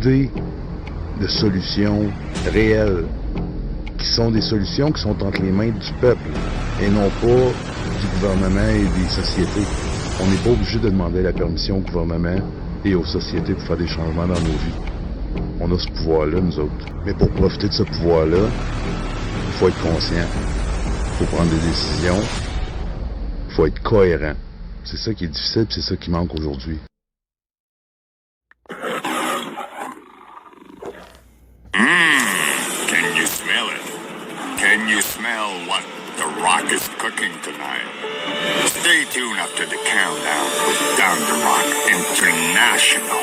idées de solutions réelles, qui sont des solutions qui sont entre les mains du peuple, et non pas du gouvernement et des sociétés. On n'est pas obligé de demander la permission au gouvernement et aux sociétés pour faire des changements dans nos vies. On a ce pouvoir-là, nous autres. Mais pour profiter de ce pouvoir-là, il faut être conscient. Il faut prendre des décisions. Il faut être cohérent. C'est ça qui est difficile, c'est ça qui manque aujourd'hui. Can you smell it? Can you smell what The Rock is cooking tonight? Stay tuned after the countdown with Don The Rock International.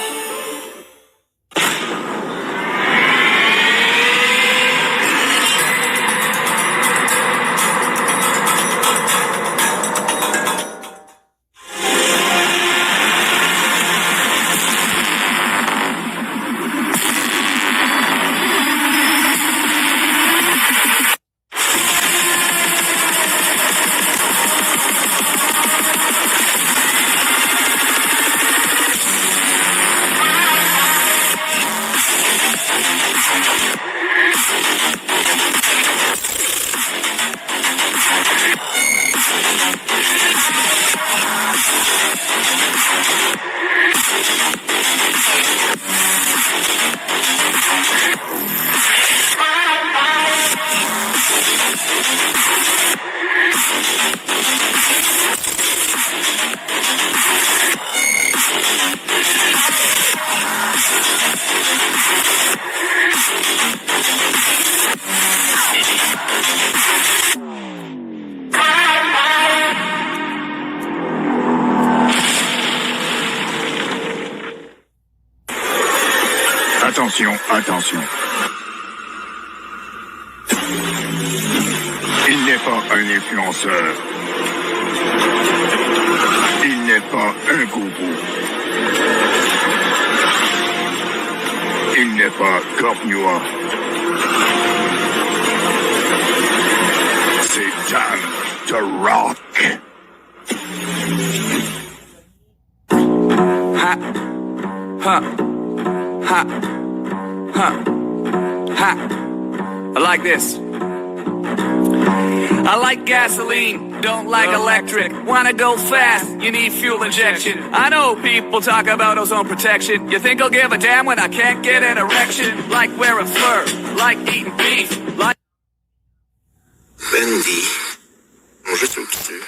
Attention, attention. Il n'est pas un influenceur. Il n'est pas un gourou. Il n'est pas Cornua. C'est Dan The Rock. Ha. Ha. Ha. Ha. Ha. I like this. I like gasoline, don't like electric. Wanna go fast, you need fuel injection. I know people talk about ozone protection. You think I'll give a damn when I can't get an erection? Like wearing fur, like eating beef, like... Bendy. Mon jeu, c'est au pied.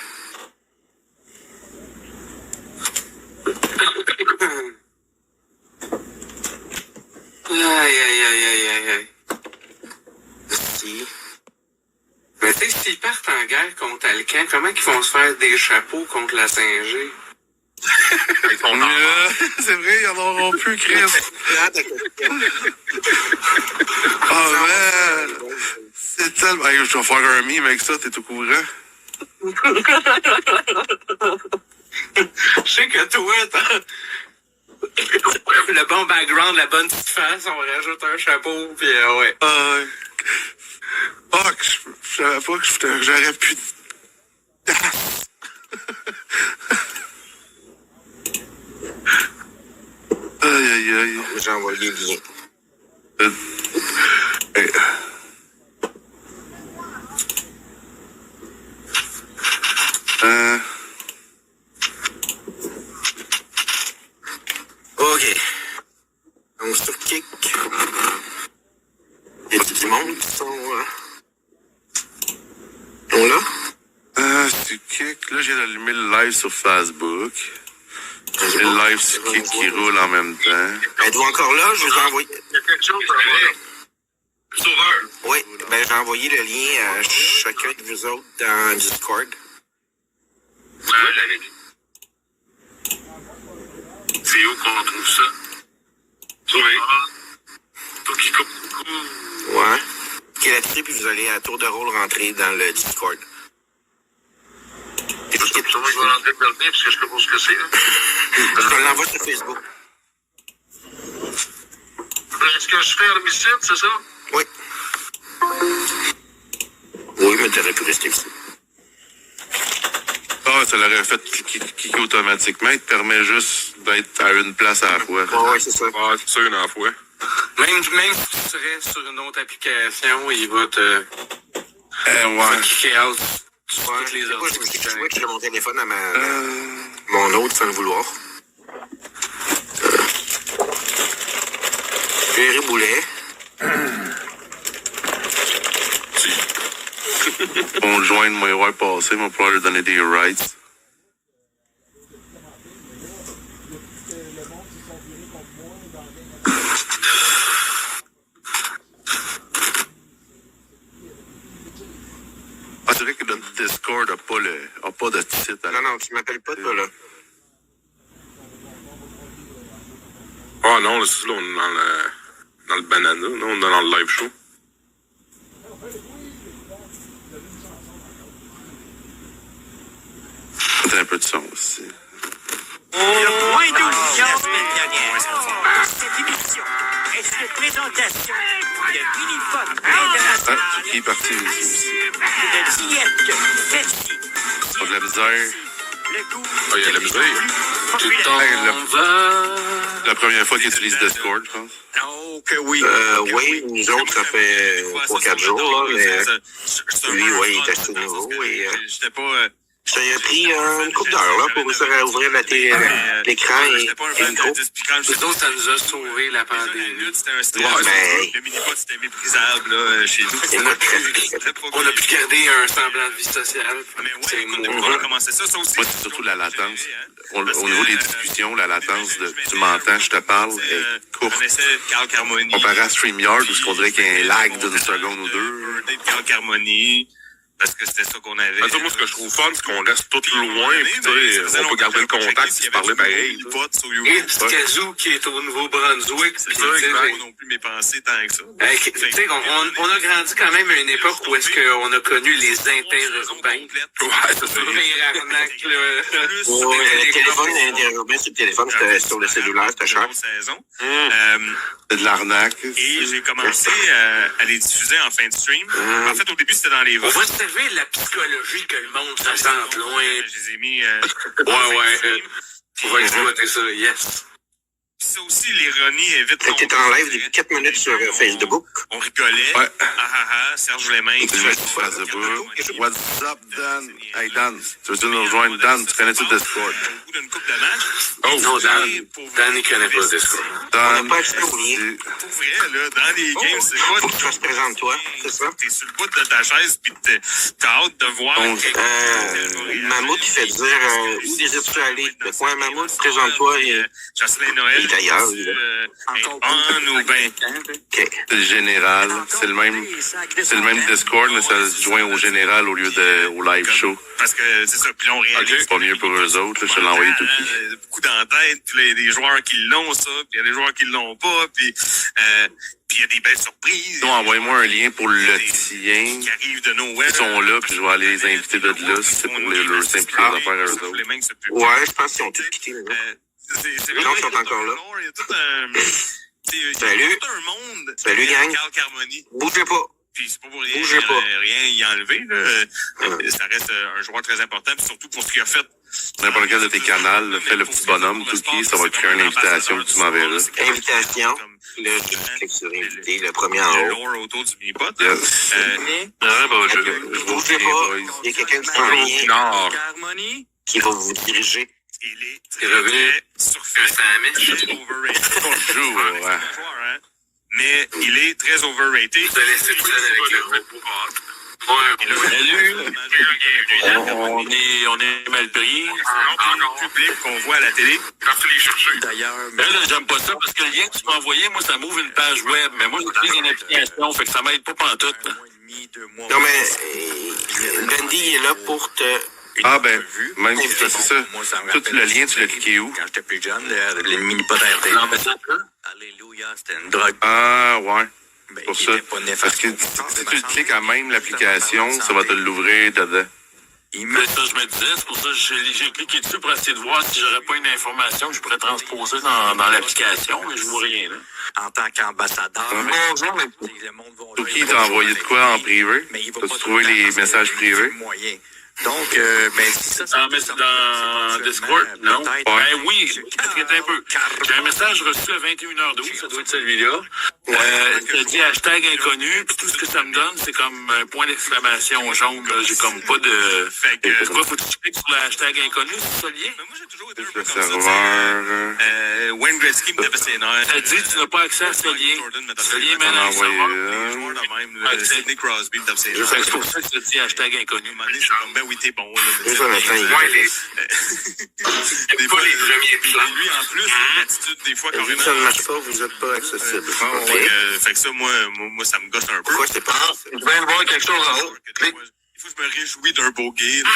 Aïe, aïe, aïe, aïe, aïe, aïe. Si. Mais tu sais, s'ils partent en guerre contre Alcan, comment ils vont se faire des chapeaux contre la 5G? C'est vrai, ils en auront plus, Chris. Ah, man. C'est tellement... Hey, je vais faire un meme avec ça, t'es au courant? Je sais que toi, t'as... Le bon background, la bonne petite face, on rajoute un chapeau, pis ouais. Ouais. Fuck, je savais pas que j'aurais pu... Aïe, aïe, aïe. J'ai envoyé le lien. Hey. Ok. Donc sur Kick, il y a du monde qui sont là. Sur Kick, là, j'ai allumé le live sur Facebook. J'ai le live sur Kick qui roule en même temps. Êtes-vous encore là? Je vous ai envoyé... Il y a quelque chose à faire. Sauveur. Oui, ben j'ai envoyé le lien à chacun de vous autres dans Discord. Ouais, l'avait dit. C'est où qu'on trouve ça? Oui. Pour qu'il coupe beaucoup. Ouais. Cliquez là-dessus, puis vous allez à tour de rôle rentrer dans le Discord. Je vais rentrer dans le nez parce que je sais pas ce que c'est. Je te l'envoie sur Facebook. Est-ce que je fais herbicide, c'est ça? Oui. Oui, mais t'aurais pu rester ici. Ah, ça l'aurait fait cliquer automatiquement. Il te permet juste d'être à une place à la fois. Ouais, c'est ça. Ouais, c'est ça, une fois. Même si tu serais sur une autre application, il va te... Ouais. kicker out sur Ouais, toutes les je sais pas, autres. je me suis switch de mon téléphone à mon autre sans le vouloir. Jerry Boulet. Mon joindre m'a voir passer, m'a pouvoir lui donner des rights. Ah, c'est vrai que le Discord a pas de titre. Non, non, tu m'appelles pas, toi, là. Ah non, là, c'est là, on est dans le banana, là, on est dans le live show. C'est un peu de son aussi. Le point d'audience millionnaire. Cette émission est une présentation de Minifun International Ah, qui est parti et ici? de Diète Pepsi. Pas de la misère. Le goût Ah, il y a de la musique. La première fois qu'il utilise Discord, je pense. Oh, que oui. Oui, nous autres, ça fait 3-4 jours, là, mais lui, ouais, il est assez nouveau et J'étais pas... ça a pris une couple d'heures, là, pour réussir à ouvrir l'écran et J'étais pas un le fan micro. de 10 puis quand je Nous autres, ça nous a sauvé la Déjà, dans la pandémie. lutte, c'était un stress. Ouais, mais- Le mini-pod, c'était méprisable, là, chez nous. C'était pas On a pu garder un semblant de vie sociale. Mais C'est ouais, écoute, depuis moi. qu'on a commencé ça aussi. Moi, c'est surtout la latence. Parce Au que, niveau des discussions, la latence de tu m'entends, je te parle est courte. Je connaissais Carl Carmoni. Comparé à StreamYard, où on dirait qu'il y a un lag d'une seconde ou deux. Birthday de Carl Carmoni. Parce que c'était ça qu'on avait. Moi, ce que je trouve fun, c'est qu'on reste tout loin, puis tu sais, on peut garder le contact, se parler pareil. Et petit Kazoo qui est au Nouveau-Brunswick. C'est puis, ça, tu sais, exact. Non plus mes pensées tant que ça. tu sais, on a grandi quand même à une époque où est-ce qu'on a connu les interurbains. Ouais, c'est ça. Les arnaques, là. Le téléphone, interurbain sur le téléphone, c'était sur le cellulaire, c'était cher. Saison. C'est de l'arnaque. Et j'ai commencé à les diffuser en fin de stream. En fait, au début, c'était dans les On votes. va se servir de la psychologie que le monde se sente loin. Je les ai mis. Ouais. On va exploiter ça, yes. Ça aussi, l'ironie est vite T'étais en live depuis 4 minutes sur Facebook. On rigolait. Ouais. Serge Lemain. Tu mets sur Facebook. What's up, Dan? Hey, Dan, tu veux-tu nous rejoindre? Dan, tu connais-tu Discord? Au bout d'une couple de matchs. Oh, non, Dan, il connaît pas Discord. On Dan, n'a pas accès au lien. Pour vrai, là, dans les games, c'est pas... Faut que tu te présentes, toi, c'est ça? T'es sur le bout de ta chaise pis t'as hâte de voir... Mammouth, il fait dire, où désires-tu aller? De quoi un mammouth? Présente-toi et... Jocelyn Noël. Il est ailleurs, tu, lui, là. on ou ben... OK. c'est le général. C'est le même Discord, mais ça se joint au général au lieu au live show. Parce que c'est ça, puis là, on réalise... C'est pas mieux pour eux autres, là, je te l'ai envoyé tout de suite. Beaucoup dans la tête, puis là, il y a des joueurs qui l'ont, ça, puis il y a des joueurs qui l'ont pas, puis il y a des belles surprises. Sinon, envoyez-moi un lien pour le tien. Qui arrivent de Noël. Ils sont là, puis je vais aller les inviter de là, si c'est pour leur simplifier les affaires à eux autres. Ouais, je pense qu'ils ont tout quitté, là. Non, ils sont encore là. Il y a tout un... Salut. Tout un monde. Salut, gang. Carl Carmoni. Bougez pas. Puis c'est pas pour rien, Bougez pas. rien y enlever. Là. Ça reste un joueur très important, puis surtout pour ce qu'il a fait. N'importe quel de tes canals, là, fais le petit bonhomme, tout qui, ça va te créer une invitation que tu m'enverras. Invitation. Là, tu cliques sur inviter, le premier en Le haut. lore autour du mini-pot. Yes. Bougez pas. Il y a quelqu'un qui s'en vient, Nord. Harmonie. qui va vous diriger. Il est C'est revenu. surfait. overrated. Bonjour, ouais. Mais il est très overrated. Je te laisse tout seul avec le gros. On est mal pris. Le public qu'on voit à la télé. Parti les chercher. D'ailleurs, Mais là, j'aime pas ça parce que le lien que tu m'as envoyé, moi, ça m'ouvre une page web. Mais moi, j'utilise une application, fait que ça m'aide pas pantoute. Non, mais Bendy est là pour te... Ah ben, même si c'est ça. Tout le lien, tu l'as cliqué où? quand j'étais plus jeune, le mini-pot RT. Non, mais ça, Alléluia, c'était une drogue. Ah, ouais. Ben, Pour il ça. était pas néfaste. Parce que si tu le cliques à même l'application, ça va te l'ouvrir dedans. mais ça, je me disais, c'est pour ça que j'ai cliqué dessus pour essayer de voir si j'aurais pas une information que je pourrais transposer dans l'application, mais je vois rien, là. En tant qu'ambassadeur, Bonjour, le monde va Tout qui t'a envoyé de quoi en privé? T'as-tu trouvé les messages privés? moyen. Donc, ben, si ça, Dans Discord, non? Ben oui, un peu. J'ai un message reçu à 21h12, ça doit être celui-là. Ça dit hashtag inconnu, puis tout ce que ça me donne, c'est comme un point d'exclamation jaune, là. J'ai comme pas de... Fait que, c'est quoi, faut que tu cliques sur le hashtag inconnu, c'est ça le lien? Mais moi, j'ai toujours été un peu Le comme ça. serveur. Wayne Gretzky me devait ses nerfs. Ça dit, tu n'as pas accès à ce lien. Ce lien mène à un serveur. Sidney Crosby me devait ses nerfs. C'est pour ça que ça dit hashtag inconnu. C'est comme, ben oui, t'es bon. C'est ça, maintenant, il Des fois, les premiers plans. Lui, en plus, l'attitude, des fois, quand Vu que ça ne marche pas, vous n'êtes pas accessible. Fait que ça, moi, ça me gosse un peu. Pourquoi c'est pas? Je viens de voir quelque chose en haut. Clique. Il faut que je me réjouis d'un beau gay. Là.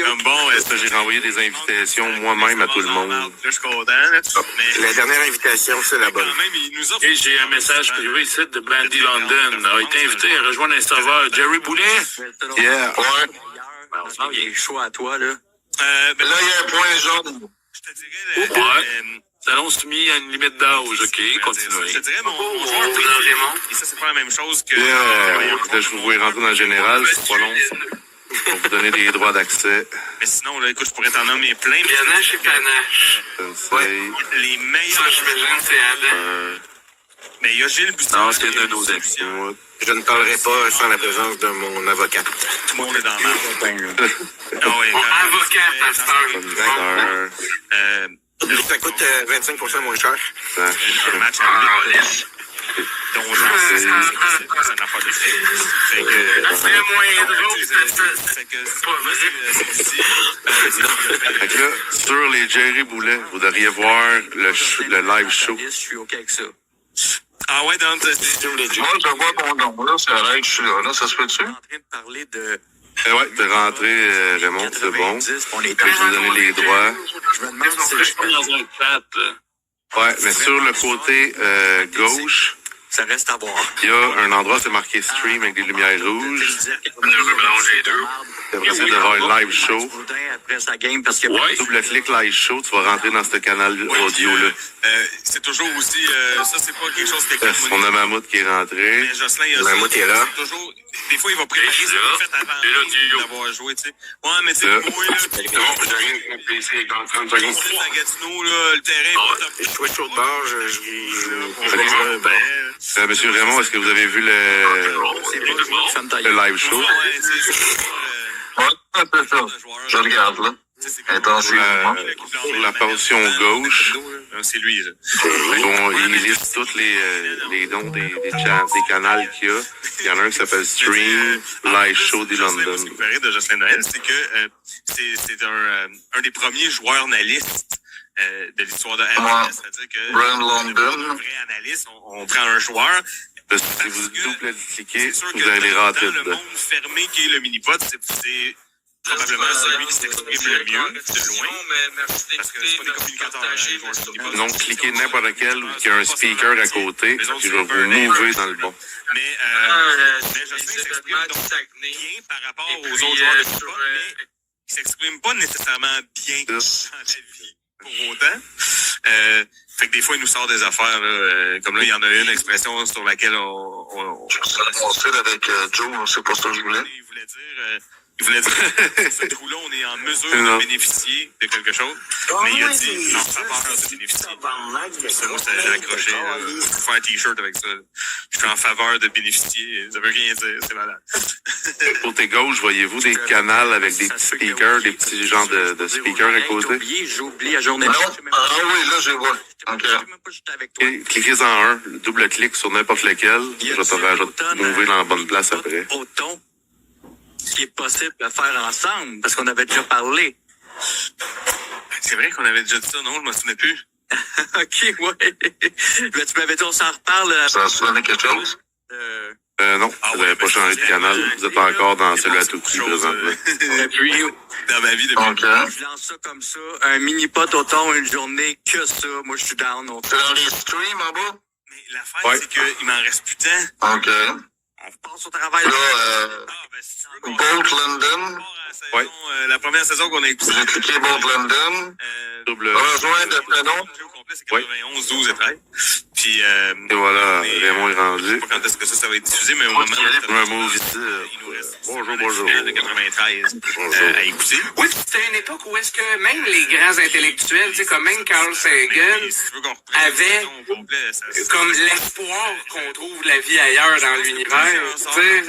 Comme bon, J'ai renvoyé des invitations moi-même à tout le monde. Là, je suis content. Là. Mais La dernière invitation, c'est la bonne. quand même, il nous offre... Et j'ai un message privé ici de Brandy London. A été invité à rejoindre un serveur. Jerry Boulet? Yeah. Ouais. Ben, on sent qu'il y a le choix à toi, là. Ben Là, il y a un point jaune. je te dirais... Ouais. Salon soumis à une limite d'âge. OK, continuez. Je te dirais, mon joueur préféré, et ça, c'est pas la même chose que... Écoutez, je vous vois rentrer dans le général, c'est pas long. Pour vous donner des droits d'accès. Mais sinon, là, écoute, je pourrais t'en nommer plein. Panache et Panache. Sensei. Les meilleurs... Ça, j'imagine, c'est Adam. Mais il y a Gilles Bussard. Non, c'est de nos amis. Moi, Je ne parlerai pas sans la présence de mon avocat. Tout le monde est dans la merde. Ah oui. Mon avocat, pasteur. Star. Ça coûte 25% moins cher. Un match à donc, c'est une affaire de fait. Fait que... C'est moins drôle, Fait que... c'est pas vrai. Fait que là, sur les Jerry Boulet, vous devriez voir le live show. Je suis OK avec ça. Ah ouais, donc, Moi, je vois ton nom, là. C'est vrai que je suis là. Là, ça se fait-tu? On est en train de parler de Ouais, de rentrer, Raymond, c'est bon. 90. On est Je vais vous donner les droits. Je me demande si Je suis pas dans un chat. Ouais, mais sur le côté gauche, ça reste à voir. il y a un endroit, c'est marqué stream avec des lumières rouges. On devrait mélanger les deux. Après ça, il devrait avoir un live show. Après sa game, parce que Double-clic live show, tu vas rentrer dans ce canal audio-là. c'est toujours aussi... ça, c'est pas quelque chose qui est On a Mammouth qui est rentré. Mais Jocelyn, il y a Mammouth est là. c'est toujours... Des fois, il va préparer ce qu'il a fait avant d'avoir joué, tu sais. Ouais, mais tu sais, moi, là... C'est bon, j'arrive avec mon PC dans 30 secondes. À Gatineau, là, le terrain est pas top. Je suis chaud de bord, Monsieur Raymond, est-ce que vous avez vu le live show? Ouais, c'est Ouais, c'est ça. Je regarde, là. Intensivement. Sur la portion gauche, c'est lui, là. il liste tous les noms des canals qu'il y a. Il y en a un qui s'appelle Stream, Live Show du London. Ce qui me paraît de Jocelyn Noël, c'est que c'est un des premiers joueurs analystes de l'histoire de MLS. C'est-à-dire que Brian London. un vrai analyste, on prend un joueur. Si vous double-cliquez, C'est sûr vous que allez rentrer dans le dedans. monde fermé qui est le mini-pod, c'est probablement celui qui s'exprime le mieux, de loin. Parce que c'est pas des communicateurs. Non, cliquez n'importe quel qui a un speaker à côté, puis je vais vous mouver dans le bon. Mais Jocelyn s'exprime donc bien par rapport aux autres joueurs de football, mais il s'exprime pas nécessairement bien dans la vie pour autant. Fait que des fois, il nous sort des affaires. Là, comme là, il y en a une expression sur laquelle on Je vais avec Joe, c'est pas ça que je voulais. Il voulait dire ce trou-là, on est en mesure de bénéficier de quelque chose. Mais il a dit en faveur de bénéficier. Ça, moi, j'ai accroché. Je peux faire un t-shirt avec ça. Je suis en faveur de bénéficier. Ça veut rien dire. C'est malade. Côté gauche, voyez-vous des canals avec des petits speakers, des petits genres de speakers à côté? J'ai oublié la journée. Non? Ah oui, là, je vois. OK. Et cliquez en un, double-clic sur n'importe lequel. Je vais te mouver dans la bonne place après. Auton, ce qui est possible de faire ensemble, parce qu'on avait déjà parlé. C'est vrai qu'on avait déjà dit ça, non? Je m'en souvenais plus. OK, ouais. Mais tu m'avais dit, on s'en reparle. Ça a sonné quelque chose? Non, vous n'avez pas changé de canal. Vous êtes encore dans celui à tout prix présentement. Et puis, dans ma vie de OK. Je lance ça comme ça. Un mini-pot automne, une journée, que ça. Moi, je suis down. C'est dans les streams en bas? Mais l'affaire, c'est qu'il m'en reste plus tant. OK. On passe au travail. Là, Si tu veux qu'on Bolt London. Ouais. La première saison qu'on a écoutée. J'ai cliqué Bolt London. Double. Rejoindre le prénom. C'est 91, 12 et 13. Puis, Et voilà, Raymond est rendu. je sais pas quand est-ce que ça va être diffusé, mais au moment où Un mot ici. il nous reste Bonjour, la bonjour. finale de 93 à écouter. Oui, puis c'était une époque où est-ce que même les grands intellectuels, tu sais, comme même Carl Sagan, Si tu veux qu'on reprenne avait l'émission au complet, ça- comme l'espoir qu'on trouve la vie ailleurs dans l'univers. Tu sais,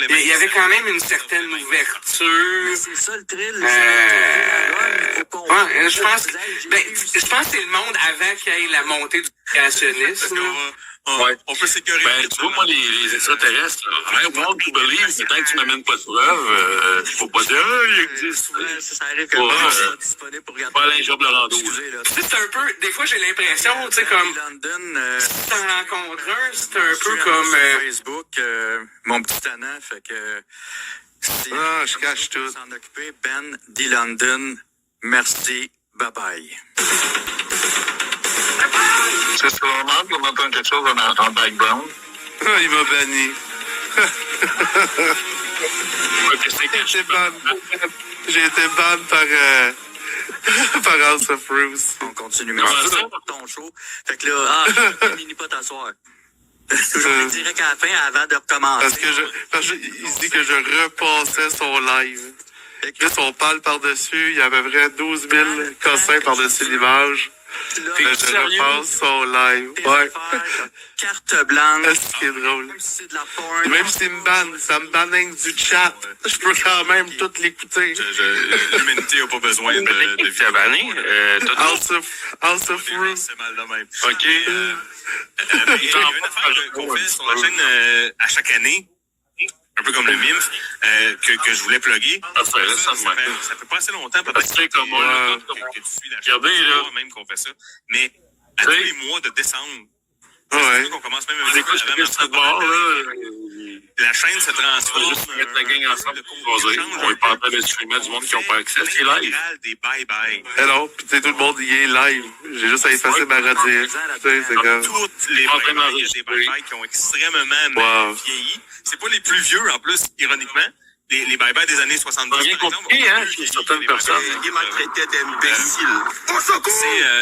il y avait quand même une certaine ouverture. C'est ça le thrill. Ouais, je pense que c'est le monde avant qu'il y ait la montée du créationnisme. On peut sécuriser. Ben, tu vois, moi, les extraterrestres, I want to believe, mais tant que tu m'amènes pas de preuves, faut pas dire, il existe. Ça arrive que Ouais, c'est ouais. pas disponible pour regarder. Pas Alain Job Laurando. Excusez, là. C'est un peu, des fois j'ai l'impression, tu sais, comme, London, si t'en rencontres un, c'est un je peu suis comme, sur Facebook, mon petit tannant, fait que... si Ah, je cache tout. s'en occuper, Ben D. London, merci, bye-bye. C'est sûrement qu'on entend quelque chose en background. Ah, il m'a banni. J'ai été ban. J'ai été ban par House of Bruce. On continue, merci pour ton show. Fait que là, je finis pas t'asseoir. Je dirais qu'à la fin, avant de recommencer. Parce que il se dit que je repassais son live. Là, si on parle par-dessus, il y a à peu près 12 000 cossins par-dessus l'image. Là, Là, je repasse son live. tes Ouais. affaires, carte blanche. C'est ce qui est drôle. Même si c'est de la porn. Même s'il me banne, ça me banne rien que du chat. Je peux quand même tout l'écouter. L'humanité n'a pas besoin de Qui t'a banni? House of Fruit. C'est mal de même. OK. Il y a une affaire qu'on fait sur la chaîne à chaque année, un peu comme le mime, que je voulais plugger. Ça fait pas assez longtemps, peut-être Tu sais, comme moi, là, que tu suis la chaîne. regardez, là. C'est même qu'on fait ça. Mais à tous les mois de décembre, Ouais. c'est qu'on commence même un On petit écoute peu ce que c'est de bord, là. La chaîne se transforme. Juste mettre la gang ensemble pour jaser. On est pas en train de streamer du monde qui n'ont pas accès. C'est live. Des bye-bye. Hello, pis tu sais, tout le monde y est live. J'ai juste à effacer ma rediff. Tu sais, c'est comme... Toutes les En train bye-bye, il y a d'enregistrer. des bye-bye qui ont extrêmement Wow. mal vieilli. C'est pas les plus vieux, en plus, ironiquement. Les bye-bye des années 70. Rien par exemple, compliqué, ont hein, plus chez vieilli certaines que les personnes. bye-bye Il m'a traité d'imbécile.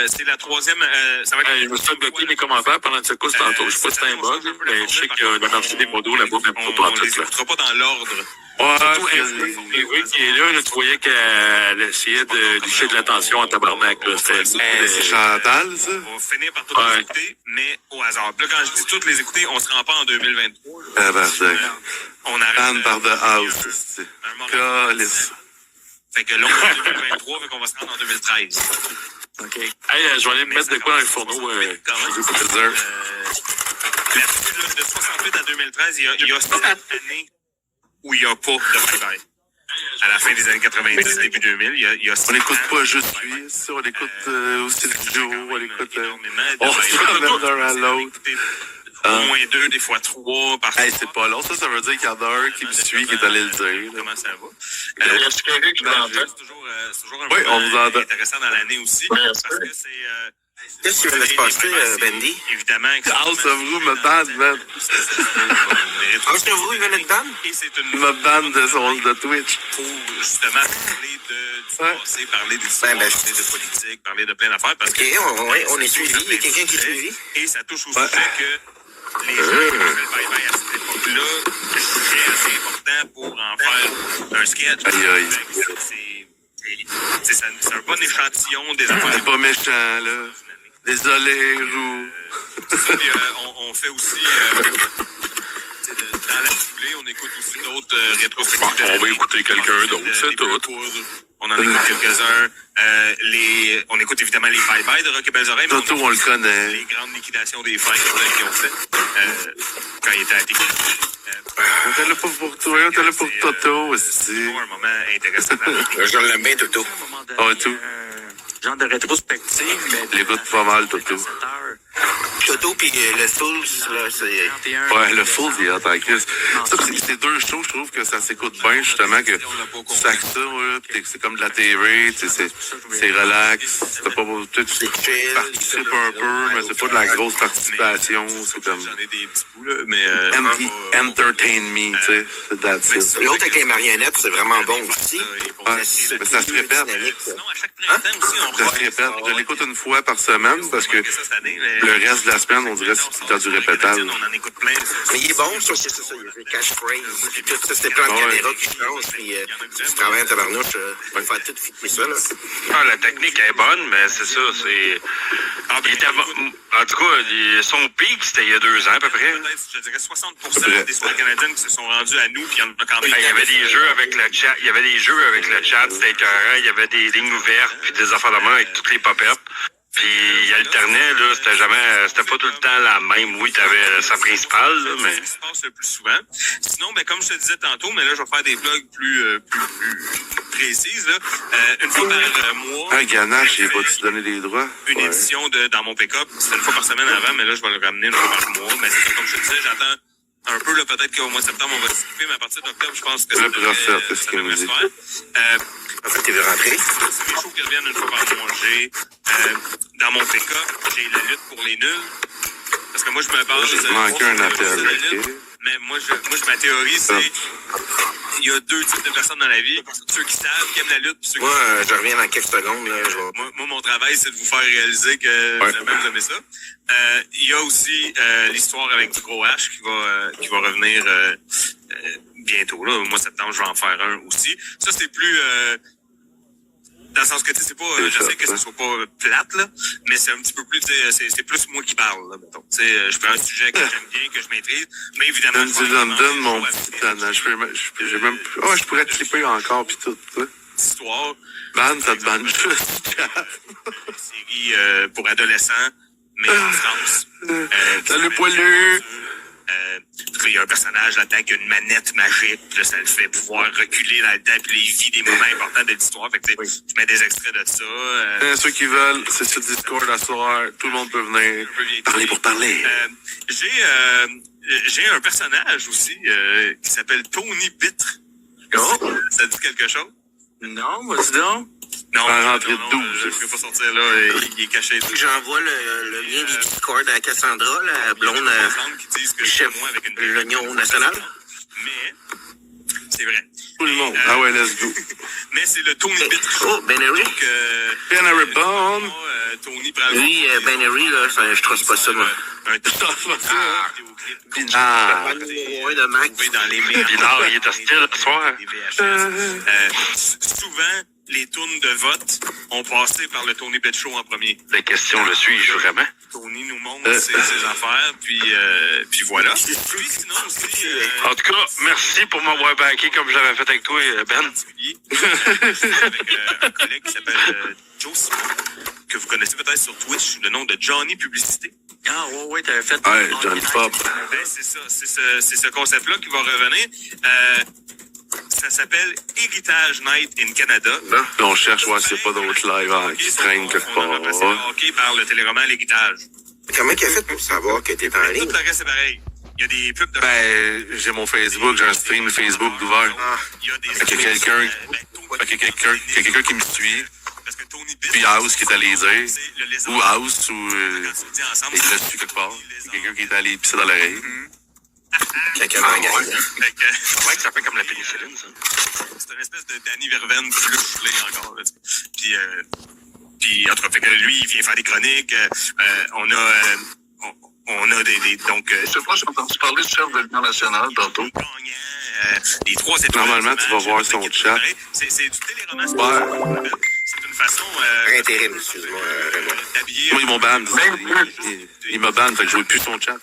C'est la troisième. Ça va être Je me suis fait bloquer les commentaires pendant une secousse tantôt. Je sais pas si c'est un bug, mais je sais que la partie des modos là-bas, même on pas en les tout, là. écoutera pas dans l'ordre. Surtout, Ouais, Eve qui est là, tu voyais qu'elle essayait de licher de l'attention en tabarnak, là. c'est Chantal, ça? On va finir par toutes les écouter, mais au hasard. Puis là, quand je dis toutes les écouter, on se rend pas en 2023. Tabarnak. On arrête. Anne par The House, c'est... Un moment. Calice. Fait que là, on est en 2023, fait qu'on va se rendre en 2013. OK. Hey, je vais aller me mettre de quoi dans le fourneau, Quand même, là-dessus, là, de 68 à 2013, il y a 7 années où il n'y a pas de bye-bye. À la fin des années 90, début 2000, il y a On n'écoute pas juste lui, ça, on écoute aussi le duo, on écoute... énormément de On se promène d'un à l'autre. Au moins 2, des fois 3 par Hey, soir. c'est pas long, ça veut dire qu'il y en a un qui me suit, qui est allé le dire. là. Comment ça va? Il y a quelqu'un qui m'entend. C'est toujours un Oui, on vous entend. intéressant dans l'année aussi. Oui, Parce que c'est... Qu'est-ce qui va se passer, Bendy? Évidemment... House of Fruit me banne, man. House of Fruit, il venait de ban? Et c'est Il une me banne de Twitch. pour justement parler du Ouais. passé, parler des histoires, Ben, parler de politique, parler de plein d'affaires. Parce OK, que on est suivi. Il y a quelqu'un qui est suivi. Et ça touche au Ouais. sujet que les gens qui ont fait le bye-bye à cette époque-là, c'est assez important pour en faire un sketch. Aïe, aïe. C'est un bon échantillon des affaires. C'est pas méchant, là. Désolé, Roux. Puis, on fait aussi... dans la foulée, on écoute aussi d'autres rétrospectives. On va écouter quelqu'un d'autre, c'est tout. On en écoute quelques-uns. On écoute évidemment les bye-bye de Rock et Belles Oreilles. mais Toto, on le connaît. Les grandes liquidations des fêtes qu'ils ont fait quand il était à TQ. On était là pas pour toi, on était là pour Toto C'est aussi. toujours un moment intéressant. Je l'aime bien, Toto. Ah, ouais, tout. Genre de rétrospective, mais... Il écoute pas mal, Toto. Toto puis le Soul, là, c'est... Ouais, le full, il est en crise. Ça, c'est deux shows, je trouve que ça s'écoute bien, justement, que tu sacs ça, là, pis c'est comme de la TV, tu sais, c'est relax, t'as pas, tu participes un peu, mais c'est pas de la grosse participation, c'est comme... J'en ai des petits bouts, là, mais... Entertain me, tu sais, that's it. L'autre avec les marionnettes, c'est vraiment bon aussi. Ouais, mais ça se répète. Sinon, à chaque printemps aussi, on Ça se répète. Je l'écoute une fois par semaine parce que le reste de la semaine, on dirait que c'est dans du répétable. On en écoute plein. Mais il est bon, sauf que c'est ça, il y a des catchphrases, puis tout ça, c'est plein de caméras qui changent, puis tu travailles en tabarnouche, il faut faire tout filmer ça, là. Ah, la technique est bonne, mais c'est ça, c'est... Il était en tout cas, son pic, c'était il y a 2 ans à peu près. Peut-être, je dirais 60% des soirées canadiennes qui se sont rendues à nous, puis il y en a quand même... Il y avait des jeux avec le chat, c'était écœurant, il y avait des lignes ouvertes, puis des affaires de main avec toutes les pop-ups. Puis il alternait, là, c'était pas tout le temps la même. Oui, t'avais sa principale, là, mais... C'est ce qui se passe le plus souvent. Sinon, ben, comme je te disais tantôt, mais là, je vais faire des vlogs plus précises, là. Une fois par mois... Ah, Ganache, il va te donner des droits? Une édition de Dans mon pick-up. C'était une fois par semaine avant, mais là, je vais le ramener une fois par mois. Mais c'est comme je te disais, j'attends un peu, là, peut-être qu'au mois de septembre, on va s'occuper, mais à partir d'octobre, je pense que ça devrait se faire. En fait, tu veux rentrer? C'est des shows qui reviennent une fois par mois. J'ai, dans mon pick-up, j'ai la lutte pour les nuls. Parce que moi, je me base... J'ai manqué un appel. Mais moi, ma théorie, c'est... Il y a 2 types de personnes dans la vie. Ceux qui savent, qui aiment la lutte, puis ceux qui... Moi, je reviens dans quelques secondes, là. Moi, mon travail, c'est de vous faire réaliser que vous aimez ça. Il y a aussi l'histoire avec du gros H qui va revenir bientôt. Là. Au mois de septembre, je vais en faire un aussi. Ça, c'est plus... dans le sens que, tu sais, c'est pas... J'essaie que ce soit pas plate, là, mais c'est un petit peu plus... C'est plus moi qui parle, là, mettons. Tu sais, je prends un sujet que j'aime bien, que je maîtrise, mais évidemment... London, mon petit Anna, j'ai même... Oh, je pourrais triper encore, pis tout, ça. Histoire. Ban, ça te banne juste. Une série pour adolescents, mais en France. Salut, poilu! Il y a un personnage là-dedans qui a une manette magique, puis là, ça le fait pouvoir reculer dans le temps, puis il vit des moments importants de l'histoire. Fait que, je mets des extraits de ça. Ceux qui veulent, c'est sur Discord à soir. Tout le monde peut venir parler pour parler. J'ai un personnage aussi qui s'appelle Tony Bitre. Oh. Ça dit quelque chose? Non, vas-y donc. Non, rentrée de 12. Je ne peux pas sortir là, il est caché. J'envoie le lien du Discord à Cassandra, la blonde qui disent que chef moi avec une l'Union nationale. Mais, c'est vrai. Tout le monde. Ah ouais, let's go. Mais c'est le Tony Bitre. Oh, Ben Harry. Donc, Ben Harry Bond. Tony prend le Lui, Ben Harry, là, je trosse pas ça, moi. un Ah. Ouais, de Mac. dans les meilleurs. Pinard, il est hostile ce soir. Des VHS. Souvent, les tournes de vote ont passé par le Tony Bitre Show en premier. La question, le suis-je vraiment? Tony nous montre ses affaires, puis voilà. Puis sinon aussi... En tout cas, merci pour m'avoir backé comme je l'avais fait avec toi, Ben. avec un collègue qui s'appelle Joe Simon, que vous connaissez peut-être sur Twitch sous le nom de Johnny Publicité. Ah, ouais, t'avais fait... Ouais, Johnny Pop. Ben, c'est ça, c'est ce concept-là qui va revenir. Ça s'appelle Héritage Night in Canada. Là, on cherche, ouais, c'est pas d'autres lives qui traînent quelque part. On a passé le hockey par le téléroman L'Héritage. Comment qu'il a fait pour savoir que t'es en ligne? Tout le reste, c'est pareil. Il y a des pubs de... Ben, j'ai mon Facebook, j'ai un stream Facebook d'ouvert. Il y a des... Fait qu'il y a quelqu'un qui me suit. Parce que Tony Puis House qui est allé dire. dire. Ou House, ou... ensemble, il l'a su quelque part. Quelqu'un qui est allé pisser dans l'oreille. Quelqu'un dans la gang. C'est vrai que ça fait comme la pénicilline, ça. C'est une espèce de Danny Verven plus gelé encore. Là, puis en tout cas, fait que lui, il vient faire des chroniques. On a des donc... Je sais pas, j'ai entendu parler du chef de l'Union nationale tantôt. Les 3 étoiles. Normalement, tu vas voir son chat. C'est du téléroman. Ouais. C'est une façon... Intérim, excuse-moi, Raymond. d'habiller... Moi, ils m'ont ban. Il m'a ban, fait que je vois plus son chat. Là,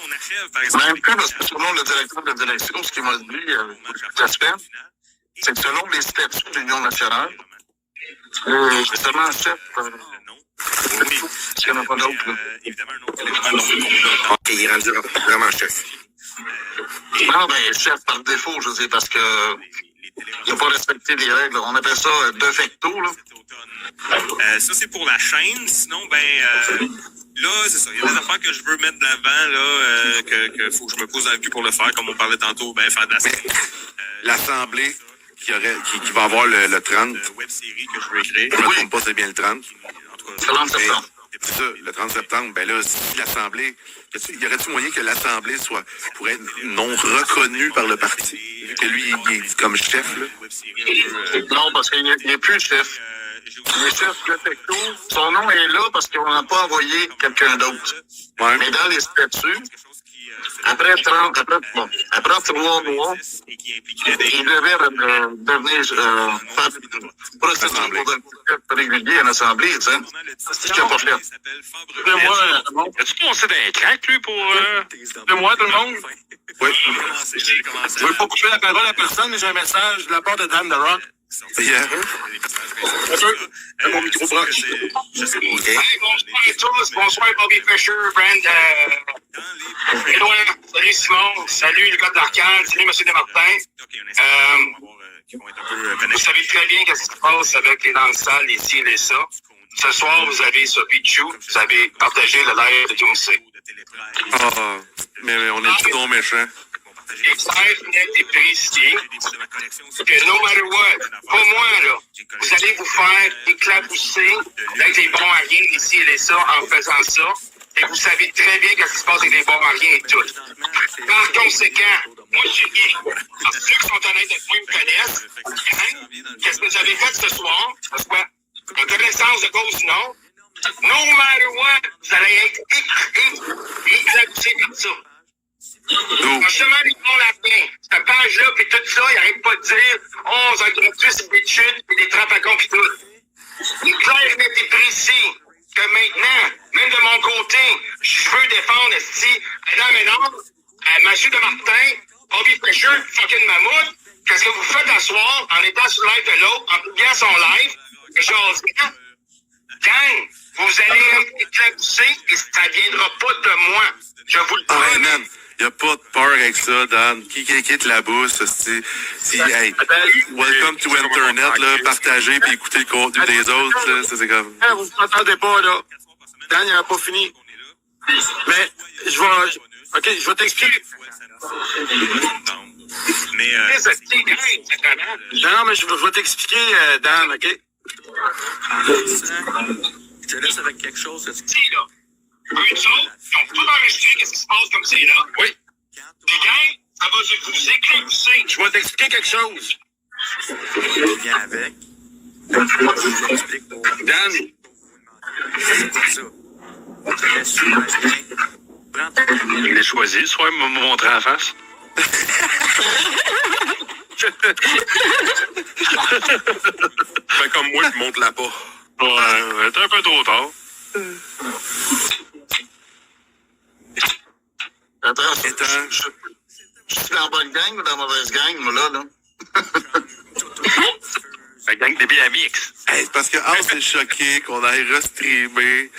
on achève, par exemple... Même plus, parce que selon le directeur de direction, ce qu'il m'a dit, j'espère, c'est que selon les statuts de l'Union nationale, c'est seulement un chef. Oui, parce qu'il n'y en a pas d'autres. Évidemment, un autre élément. Ok, il est rendu vraiment chef. Non, mais chef par défaut, je sais, parce que il n'a pas respecté les règles. On appelle ça de facto, là. Ça, c'est pour la chaîne. Sinon, là, c'est ça. Il y a des affaires que je veux mettre de l'avant, là, que faut que je me pose dans le cul pour le faire, comme on parlait tantôt, faire de la scène. L'Assemblée qui va avoir le 30. Web série que je veux écrire. Je me trompe pas, c'est bien le 30. C'est le 30 septembre. C'est ça, le 30 septembre. Ben là, si l'Assemblée... Y aurait-il moyen que l'Assemblée pourrait être non reconnue par le parti? Vu que lui, il est comme chef, là. Non, parce qu'il n'est plus chef. Les chefs de texto, son nom est là parce qu'on n'a pas envoyé quelqu'un d'autre. Ouais. Mais dans les statuts, après 3 mois, il devait devenir faire une procédure pour un régulier en assemblée, tu sais. C'est ce qu'il n'a pas fait. As-tu commencé d'un crack, lui, pour... Moi, tout le monde. Oui. Je veux pas couper la parole à personne, mais j'ai un message de la part de Dan The Rock. Yeah. Mon micro proche. Hey, bonsoir à tous. Bonsoir Bobby Fischer, Brand. Edouard. Salut Simon. Salut le gars d'Arcade. Salut M. Desmartins. Vous savez très bien ce qui se passe avec les dans le salle, les ci et les ça. Ce soir, vous avez sur Pichou, vous avez partagé le live de Doomsday. Ah, mais on est tout méchants. Et clair, net et précis que no matter what, pas moi, là, vous allez vous faire éclabousser avec les bons à rien ici et les ça en faisant ça. Et vous savez très bien qu'est-ce qui se passe avec les bons à rien et tout. Par conséquent, moi, je suis bien. Alors, ceux qui sont honnêtes avec moi me connaissent. Qu'est-ce que vous avez fait ce soir? Parce que, en connaissance de cause, non. No matter what, vous allez être éclaboussés comme ça. Justement, les bons lapins, cette page-là, puis tout ça, il n'arrête pas de dire « Oh, vous avez plus des chutes, puis des trappes à con, puis tout. » Il est clair, net et précis que maintenant, même de mon côté, je veux défendre, mesdames, Mathieu Desmartins, Bobby Fischer, fucking Mammouth, qu'est-ce que vous faites à soir en étant sur le live de l'autre, en publiant son live, et j'ose bien. Gang, vous allez être éclaboussés et ça ne viendra pas de moi. Je vous le promets. Il n'y a pas de peur avec ça, Dan. Qui quitte la bourse, hey, welcome to Internet, là, partager puis écouter le contenu des autres, là, c'est comme... Vous ne m'entendez pas, là. Dan, il n'a pas fini. Mais, je vais t'expliquer. Non, mais je vais t'expliquer, Dan, OK? Je te laisse avec quelque chose. Là. Eux autres, ils ont tout enregistré, qu'est-ce qui se passe comme c'est là. Oui. Les gars, ça va vous éclabousser. Je vais t'expliquer quelque chose. Viens avec. Je t'explique pour... Dan. C'est pour ça. Je te laisse super bien. Prends ton... Je l'ai choisi, soit me montrer en face. Fais comme moi, je monte là pas. Ouais, t'es un peu trop tard. Attends, je suis dans la bonne gang ou dans la mauvaise gang, moi, là? La gang des BMX. Hey, c'est parce que House est choqué qu'on aille restreamer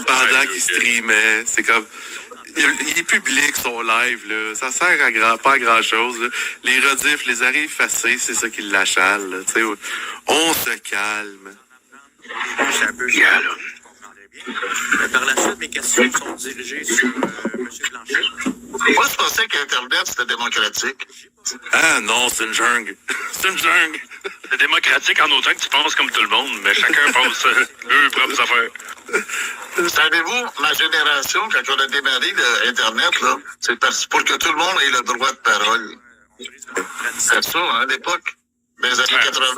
pendant qu'il streamait. C'est comme... Il est public, son live, là. Ça sert à pas à grand-chose, là. Les rediffs, les arrêts effacés, c'est ça qui l'achale, là. Tu sais, on se calme. C'est un peu ça. Par la suite, mes questions sont dirigées sur M. Blanchet. Moi, je pensais qu'Internet, c'était démocratique. Ah non, c'est une jungle. C'est une jungle. C'est démocratique en autant que tu penses comme tout le monde, mais chacun pense leurs propres affaires. Savez-vous, ma génération, quand on a démarré Internet, là, c'est pour que tout le monde ait le droit de parole. C'est ça, hein, à l'époque. Dans les années 80.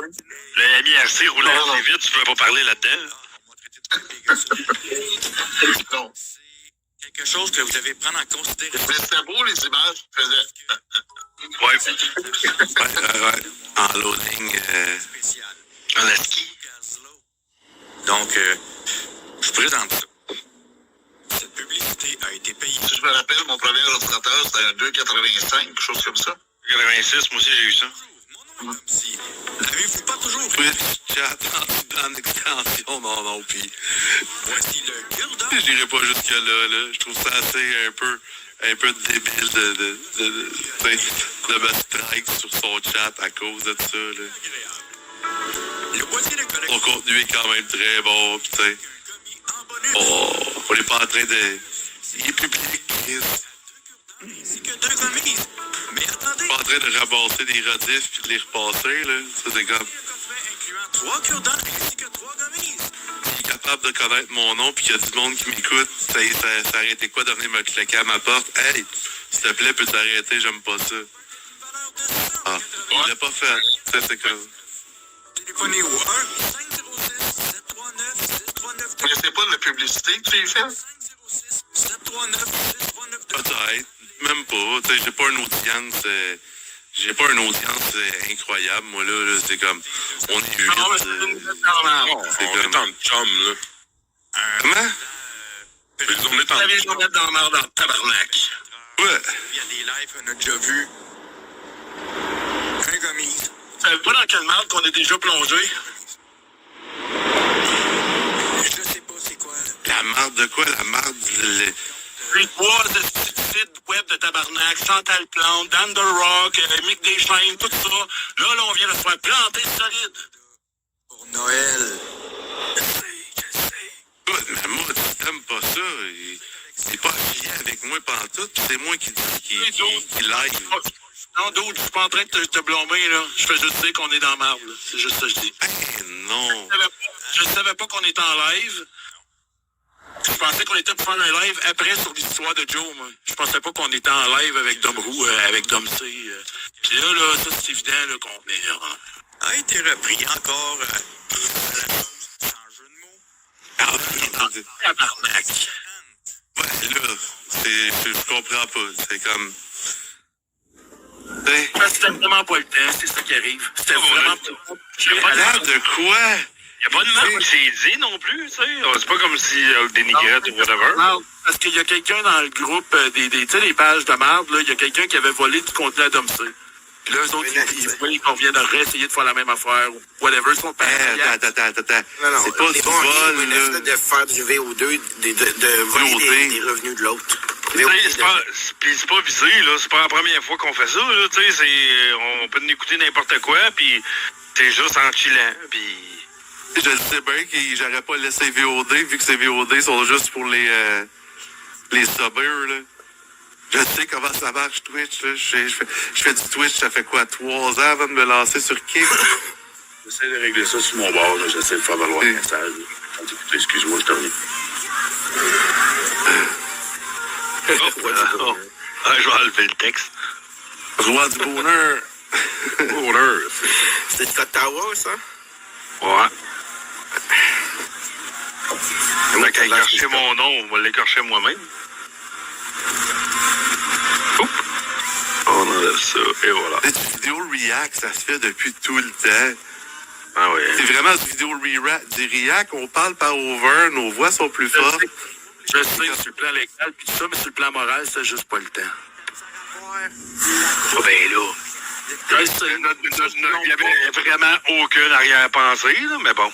Le MIRC roulait assez vite, tu ne pouvais pas parler là-dedans. Non. Quelque chose que vous devez prendre en considération. Mais c'était beau, les images que faisaient. Ouais. En loading. En ski. Donc, je présente ça. Cette publicité a été payée. Si je me rappelle, mon premier ordinateur, c'était un 2,85, quelque chose comme ça. 86, moi aussi j'ai eu ça. N'avez-vous pas toujours Twitch, chat, en extension, non, pis... Voici le Gilda. Je dirais pas jusque-là, là. Je trouve ça assez un peu débile de me strike sur son chat à cause de ça, là. Le boîtier de collection. Son contenu est quand même très bon, pis tu sais. On n'est pas en train de... Il est public, Chris. C'est que 2 remises. Mais attendez. Pas en train de ramasser des rediffs puis de les repasser, là. Ça, c'est comme... Incluant 3 cure-dents ainsi que 3 gommises. S'il est capable de connaître mon nom puis qu'il y a du monde qui m'écoute, ça arrêtait quoi de venir me claquer à ma porte? Hey, s'il te plaît, peux-tu arrêter? J'aime pas ça. Ah, il l'a pas fait. Ça, c'est comme... Téléphonez au 1 5 Mais c'est pas de la publicité que tu y fais? Peut-être. Même pas. Tu sais, j'ai pas une audience... J'ai pas une audience incroyable, moi, là. C'est comme... On est 8. On est en chum, là. Comment? On est en chum. On est dans la merde dans le tabarnak. Ouais. Il y a des lives, on a déjà vu. Un gommis. Tu savais pas dans quelle merde qu'on est déjà plongé? Je sais pas c'est quoi. La marde de quoi? La marde... Les trois de sites web de tabarnak, Chantal Plante, Dan The Rock, Mick Deschaines, tout ça. Là, on vient de se faire planter solide. Pour Noël. Mais moi, tu t'aimes pas ça. C'est pas affilié avec moi pantoute, pis c'est moi qui live. Non, d'autres, je suis pas en train de te blâmer, là. Je fais juste dire qu'on est dans la marde, là. C'est juste ça que je dis. Non. Je savais pas qu'on était en live. Je pensais qu'on était pour faire un live après sur l'histoire de Joe, moi. Je pensais pas qu'on était en live avec Dom Roux, avec Dom C. Puis là, ça, c'est évident, là, qu'on est... A été repris encore sans jeu de mots. Tabarnak. Ouais, là, je comprends pas. C'est comme... C'était vraiment pas le temps, c'est ça qui arrive. C'était vraiment pas le temps. De quoi? Il n'y a pas de marque qui s'est dit non plus, tu sais. C'est pas comme si elle dénigrait ou whatever. Non, parce qu'il y a quelqu'un dans le groupe tu sais, les pages de marde, là, il y a quelqu'un qui avait volé du contenu à Dom C. Puis là, eux autres, ils voulaient qu'on vienne de réessayer de faire la même affaire ou whatever. Ils sont pas attends. Non, c'est pas du vol, là. De faire du VO2, de voler des revenus de l'autre. Puis c'est pas visé, là. C'est pas la première fois qu'on fait ça, là. Tu sais, on peut écouter n'importe quoi, puis c'est juste en chillant, puis... Je sais bien que j'aurais pas laissé VOD, vu que ces VOD sont juste pour les subbers, là. Je sais comment ça marche, Twitch, là. Je fais du Twitch, ça fait quoi, 3 ans avant de me lancer sur Kick? J'essaie de régler ça sur mon bord, là. J'essaie de faire valoir un message. Excuse-moi, je termine. Je vais enlever le texte. Roi du bonheur. Bonheur. C'était du Ottawa, ça? Ouais. On a qu'à écorcher mon nom, on va l'écorcher moi-même. Oups. On enlève ça, et voilà. Cette vidéo react, ça se fait depuis tout le temps. Ah oui. C'est vraiment cette vidéo du react, on parle par over, nos voix sont plus fortes. Je sais, sur le plan légal, puis tout ça, mais sur le plan moral, c'est juste pas le temps. Ah ben là. Il y avait vraiment aucune arrière-pensée, là, mais bon.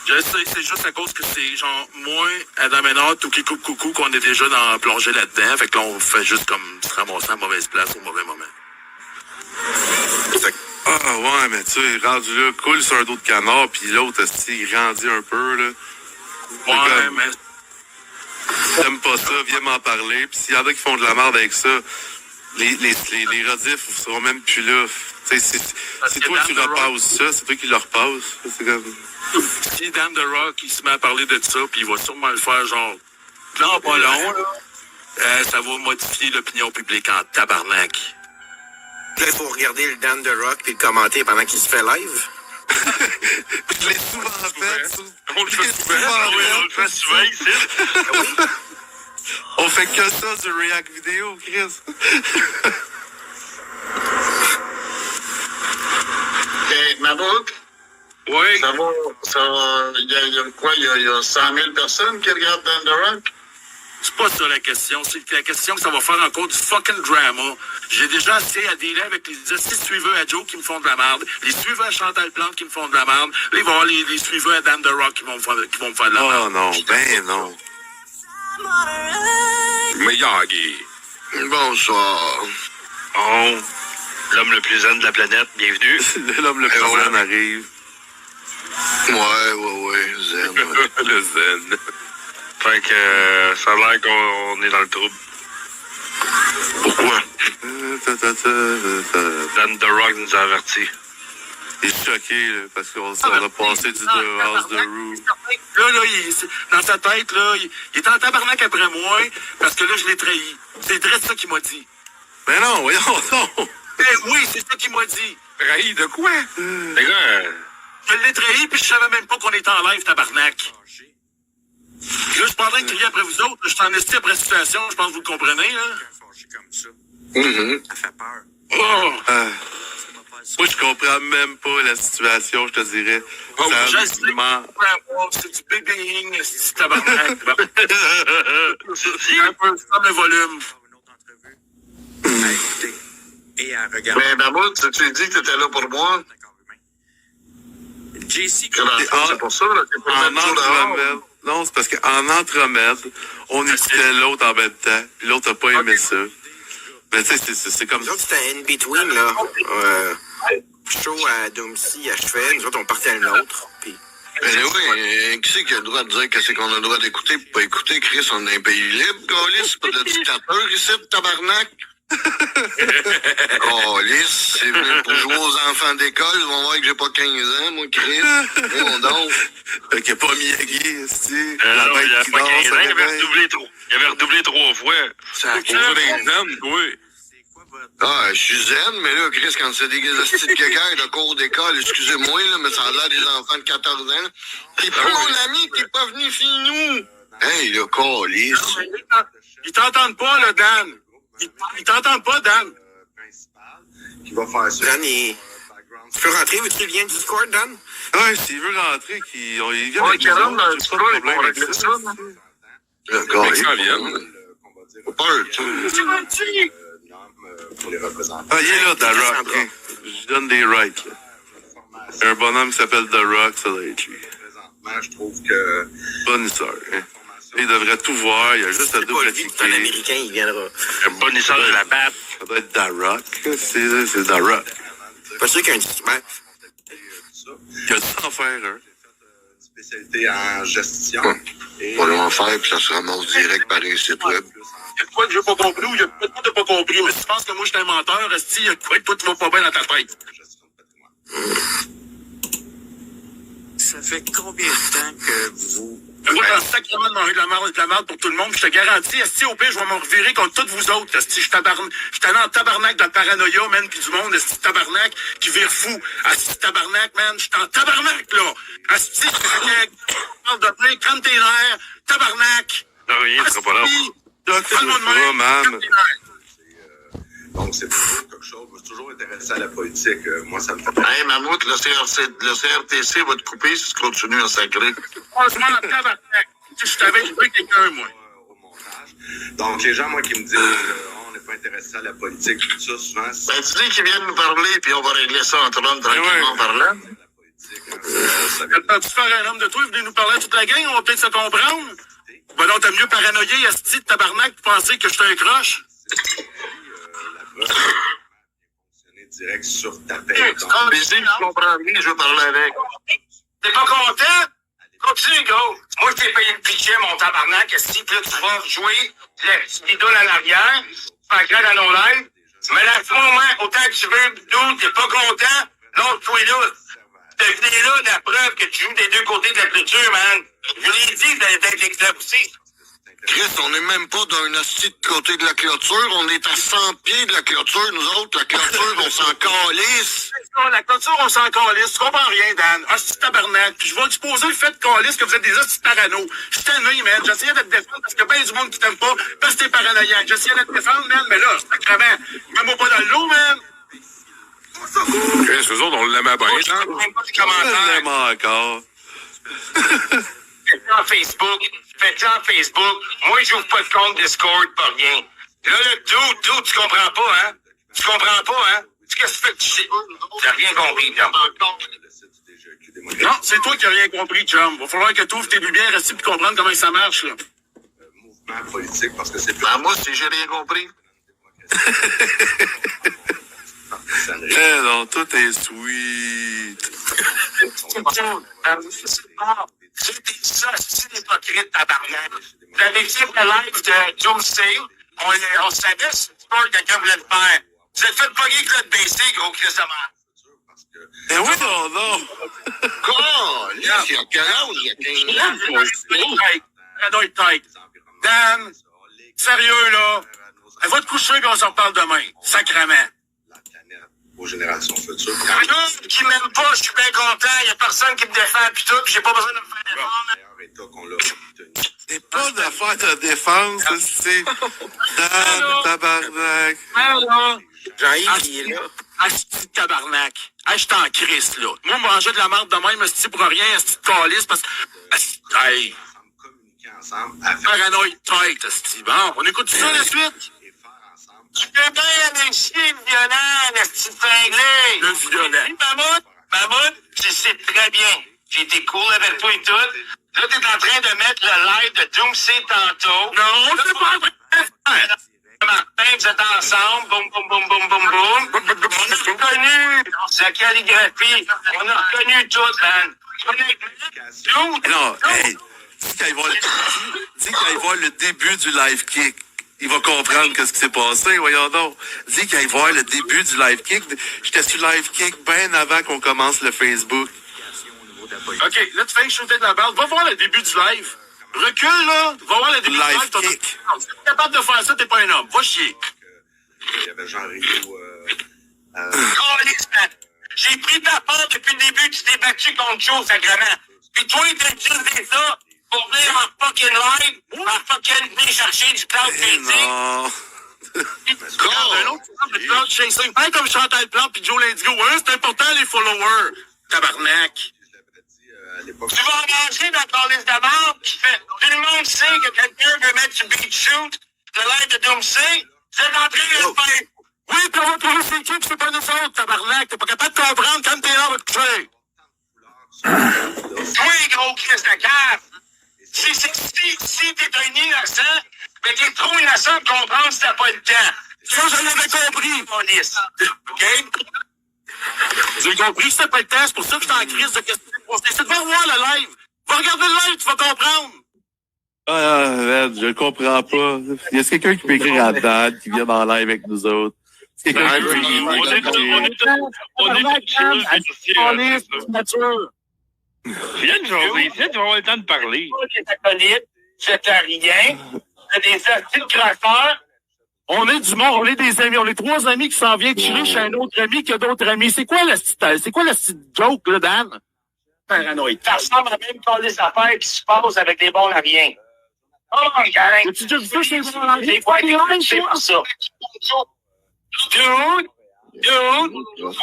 Je sais, c'est juste à cause que c'est genre moi, Adam Ménard, Touki Coucou, qu'on est déjà plongé là-dedans. Fait que là, on fait juste comme se ramasser à mauvaise place au mauvais moment. Ah ouais, mais tu sais, rendu là, coule sur un dos de canard, puis l'autre, il grandit un peu, là. Ouais, comme, mais... T'aimes pas ça, viens m'en parler. Puis s'il y en a qui font de la merde avec ça, les rediffs seront même plus là. C'est toi qui repasses ça, c'est toi qui le repasses. C'est comme... Si Dan The Rock, il se met à parler de ça, puis il va sûrement le faire genre, non, pas long, là, ça va modifier l'opinion publique en tabarnak. Là, il faut regarder le Dan The Rock puis le commenter pendant qu'il se fait live. Je l'ai souvent fait. On le fait souvent. On le fait souvent ici. On fait que ça sur React vidéo, Chris. Ma boucle? Oui. Ça va, il y a quoi? Il y a 100 000 personnes qui regardent Dan The Rock? C'est pas ça la question. C'est la question que ça va faire encore du fucking drama. J'ai déjà assez à dealer avec les 6 suiveurs à Joe qui me font de la merde, les suiveurs à Chantal Plante qui me font de la merde, là, il va y avoir les suiveurs à Dan The Rock qui vont me faire de la merde. Oh non, ben non. Miyagi. Bonsoir. Oh, l'homme le plus zen de la planète, bienvenue. L'homme le plus zen arrive. Ouais, zen. Ouais. Le zen. Fait que ça a l'air qu'on est dans le trouble. Pourquoi? Dan The Rock nous a avertis. Il est choqué, là, parce qu'on a passé du The House de Rue. Là, dans sa tête, là, il est en tabarnak après moi, parce que là, je l'ai trahi. C'est très ça qu'il m'a dit. Ben non, voyons donc. Oui, c'est ça qu'il m'a dit. Trahi de quoi? Les gars, je l'ai trahi, puis je savais même pas qu'on était en live, tabarnak. Là, je suis pas en train de crier après vous autres. Je suis en esti après la situation. Je pense que vous le comprenez, là. Comme ça. Mm-hmm. Ça fait peur. Oh! Moi, je comprends même pas la situation, je te dirais. Oh, je Ça sais. ment. C'est du babying, c'est tabarnak. J'ai un peu le volume. À écouter et à regarder. Mais Mammouth, tu dis que t'étais là pour moi. JC, C'est pour ça, là. T'es pas En même jour dehors. entremède. Non, c'est parce qu'en entremède, on écoutait l'autre en même temps. Puis l'autre n'a pas aimé ça. Mais tu sais, c'est comme Nous ça. autres, c'était in-between, là. Show à Doomsy achevait. Nous autres, on partait à une autre. Puis... Mais oui, qui c'est qui a le droit de dire qu'est-ce qu'on a le droit d'écouter et pas écouter? Chris, on est un pays libre, Gaulis, c'est pas de dictateur ici, tabarnak. Gaulis, c'est venu pour jouer aux enfants d'école, ils vont voir que j'ai pas 15 ans, moi, Chris. Voyons donc. Fait qu'il n'y a pas Miyagi, c'est La Non, il y a qui pas danse, 15 ans, ça il avait réveille. redoublé 3 fois. Ça Pour ça, l'examen, oui. Ah, je suis zen, mais là, Chris, quand c'est des hosties de quelqu'un de cours d'école, excusez-moi, là, mais ça a l'air des enfants de 14 ans. T'es pas mon ami, t'es pas venu chez nous. Hey, le Gaulis. Ils t'entendent pas, là, Dan. Ils t'entendent pas, Dan. Qui va faire ça. Dan, tu peux rentrer, veux-tu le lien du Discord, Dan? Ouais, s'il veut rentrer, il vient Ouais, avec nous Karen, autres, tu j'ai pas peux, de ils problème vont avec régler ça. ça. Le Gaulis. Ça vient. Pas peur, tu sais. Pour les représentants. Ah, il est là, The Rock. Cassandra. Hein. Je donne des rights, là. Un bonhomme qui s'appelle The Rock, ça doit être lui. Présentement, je trouve que Bonne histoire, hein. Il devrait tout voir, il y a juste à C'est pas lui, c'est un double-cliquer. Américain, il viendra. Un bon histoire de la batte. Ça doit être The Rock. C'est The Rock. Pas sûr qu'il y a un discours. Il a dû en faire un. une spécialité en gestion. Et On va en faire, puis ça se ramasse direct par les sites web. Il y a de quoi que j'ai pas compris ou il y a de quoi que t'as pas compris. Mais si tu penses que moi, je suis un menteur, esti, il y a de quoi que toi, tu vas pas bien dans ta tête. Ça fait combien de temps que vous... Moi, j'en sacrément de manger de la merde pour tout le monde. Je te garantis, esti, au pire, je vais m'en revirer contre toutes vous autres. Esti, je suis allé en tabarnak de la paranoïa, man, pis du monde, esti, tabarnak, qui vire fou. Esti, tabarnak, man, je suis en tabarnak, là. Esti, je parle de plein, calme tes nerfs, tabarnak. Non, rien, tu seras pas là. Parle-moi de même, man. calme tes nerfs. donc, c'est toujours quelque chose. Je me suis toujours intéressé à la politique. Moi, ça me fait Hey, Mammouth, le CRTC va te couper si tu continues à sacrer. Franchement, en tabarnak. Tu sais, je t'avais joué quelqu'un, moi. au montage. Donc, les gens, moi, qui me disent on n'est pas intéressé à la politique, tout ça, souvent, c'est Ben, tu dis qu'ils viennent nous parler, puis on va régler ça entre hommes tranquillement parlant. la politique. Ça vient Quand tu faire un homme de toi, venez nous parler à toute la gang, on va peut-être se comprendre. Ben non, t'as mieux paranoïer, esti de tabarnak, pour penser que je suis un croche. la preuve fonctionner direct sur ta tête. Donc, Mais si je comprends rien, je veux parler avec. T'es pas content? Continue, go. Moi, je t'ai payé le piquet, mon tabarnak, esti, pis là, tu vas jouer, tu t'idoules à l'arrière, tu fais grade à l'enlève, mais là, à ce moment, autant que tu veux, d'où t'es pas content, l'autre, toi, là. T'as là la preuve que tu joues des deux côtés de la clôture, man. Je l'ai dit d'être éclaboussé. Chris, on n'est même pas d'un hostie de côté de la clôture, on est à 100 pieds de la clôture, nous autres, la clôture, on s'en calisse. La clôture, on s'en calisse. Tu comprends rien, Dan. Hostie de tabarnak. Puis je vais exposer le fait de calisse que vous êtes des hosties de parano. Je suis tanné, man. J'essayais de te défendre parce qu'il y a bien du monde qui t'aime pas parce que t'es paranoïaque. J'essayais de te défendre, man, mais là, sacrément, mets-moi pas dans l'eau, man. Chris, eux autres, on l'aimait bien, hein? Même pas de Je commentaires. l'aime encore. Faites-le en Facebook. Faites-le en Facebook. Moi, j'ouvre pas de compte Discord, pas rien. Là, le tout, tu comprends pas, hein? Tu comprends pas, hein? Qu'est-ce que tu fais? Tu sais? T'as rien compris, là. le site du DGEQ démocratique, Non, c'est toi qui n'as rien compris, chum. Va falloir que tu ouvres tes lumières ici pour comprendre comment ça marche, là. mouvement politique, parce que c'est plus Ben, moi, si j'ai rien compris. partisanerie. Eh non, tout est sweet. C'était ça, c'est l'hypocrite, tabarnak. Vous avez fait le live de Doomsday. On savait ce sport que quelqu'un voulait le faire. Vous êtes fait pogner Claude Baissé, gros Chris de merde. Eh oui, non, non. Oh, là, il y a quel âge? Il y a 15 ans. Ça doit être tight. Dan, sérieux, là. Elle va te coucher et on s'en reparle demain. Sacrement. aux générations futures. Qui m'aime pas, je suis bien content. Il y a personne qui me défend pis tout, pis j'ai pas besoin de me faire défendre. Le meilleur état qu'on l'a obtenu. C'est pas d'affaire de défense, c'est Dan, tabarnak. Jean-Yves, il est là. Asti de tabarnak. Je t'en crisse, là. Moi, manger de la merde de même, asti pour rien, asti de calice, parce que... Hey! Communiquer ensemble avec Paranoïde tête, asti. Bon, on écoute ça la suite? et faire ensemble. Tu peux bien aller chier le violent, le petit cinglé. Le violent. Mamoud, tu sais très bien. J'ai été cool avec toi et tout. Là, t'es en train de mettre le live de Doomsday tantôt. Non, c'est pas vrai. Martin, vous êtes ensemble, boum, boum, boum, boum, boum, boum. On a reconnu la calligraphie. On a reconnu tout, man. Non, hey, dis qu'il aille voir le début du live kick. Il va comprendre qu'est-ce qui s'est passé, voyons donc. Dis qu'il aille voir le début du live kick. J'étais sur live kick bien avant qu'on commence le Facebook. OK, là, tu fais shooter de la balle. Va voir le début du live. Recule, là. Va voir le début du live. Live kick. Si t'es capable de faire ça, t'es pas un homme. Va chier. Il y avait Jean-Rico. J'ai pris ta part depuis le début, tu t'es battu contre Joe, sacrément. Puis toi, t'as utilisé ça pour venir en fucking live, en fucking venir chercher du cloud critique. Non. Un autre exemple de cloud chasing. Pareil comme Chantal Plante puis Joe Lindigo. Ouais, c'est important, les followers. Tabarnak. Tu vas en manger dans ton liste d'abord, tout le monde sait que quelqu'un veut mettre du beat shoot, de l'air de Doomsday, vous êtes en train de le faire. Oui, puis on va trouver c'est qui, c'est pas nous autres, tabarnak. T'es pas capable de comprendre quand t'es là, on va te coucher. Oui, gros Christ de cave. Si t'es un innocent, mais t'es trop innocent de comprendre si t'as pas le temps. Ça, je l'avais compris. Mon liste. OK? J'ai compris que c'était pas le temps, c'est pour ça que j'étais en crise de questions. C'est de voir le live. Va regarder le live, tu vas comprendre. Ah, merde, je le comprends pas. Y a quelqu'un qui peut écrire à Dan qui vient dans le live avec nous autres? C'est quelqu'un qui peut On est nature. Viens, José, ici, tu vas avoir le temps de parler. T'es acolyte, c'est rien. T'as des hosties de crasseurs. On est du monde, on est des amis. On est trois amis qui s'en viennent tirer chez un autre ami qui a d'autres amis. C'est quoi la petite joke, là, Dan? Paranoïde. Ça ressemble à même pas les affaires qui se passent avec des bons à rien. Oh, mon gars. As-tu déjà vu ça chez les bons à rien? Des fois, c'est pas ça. Dude,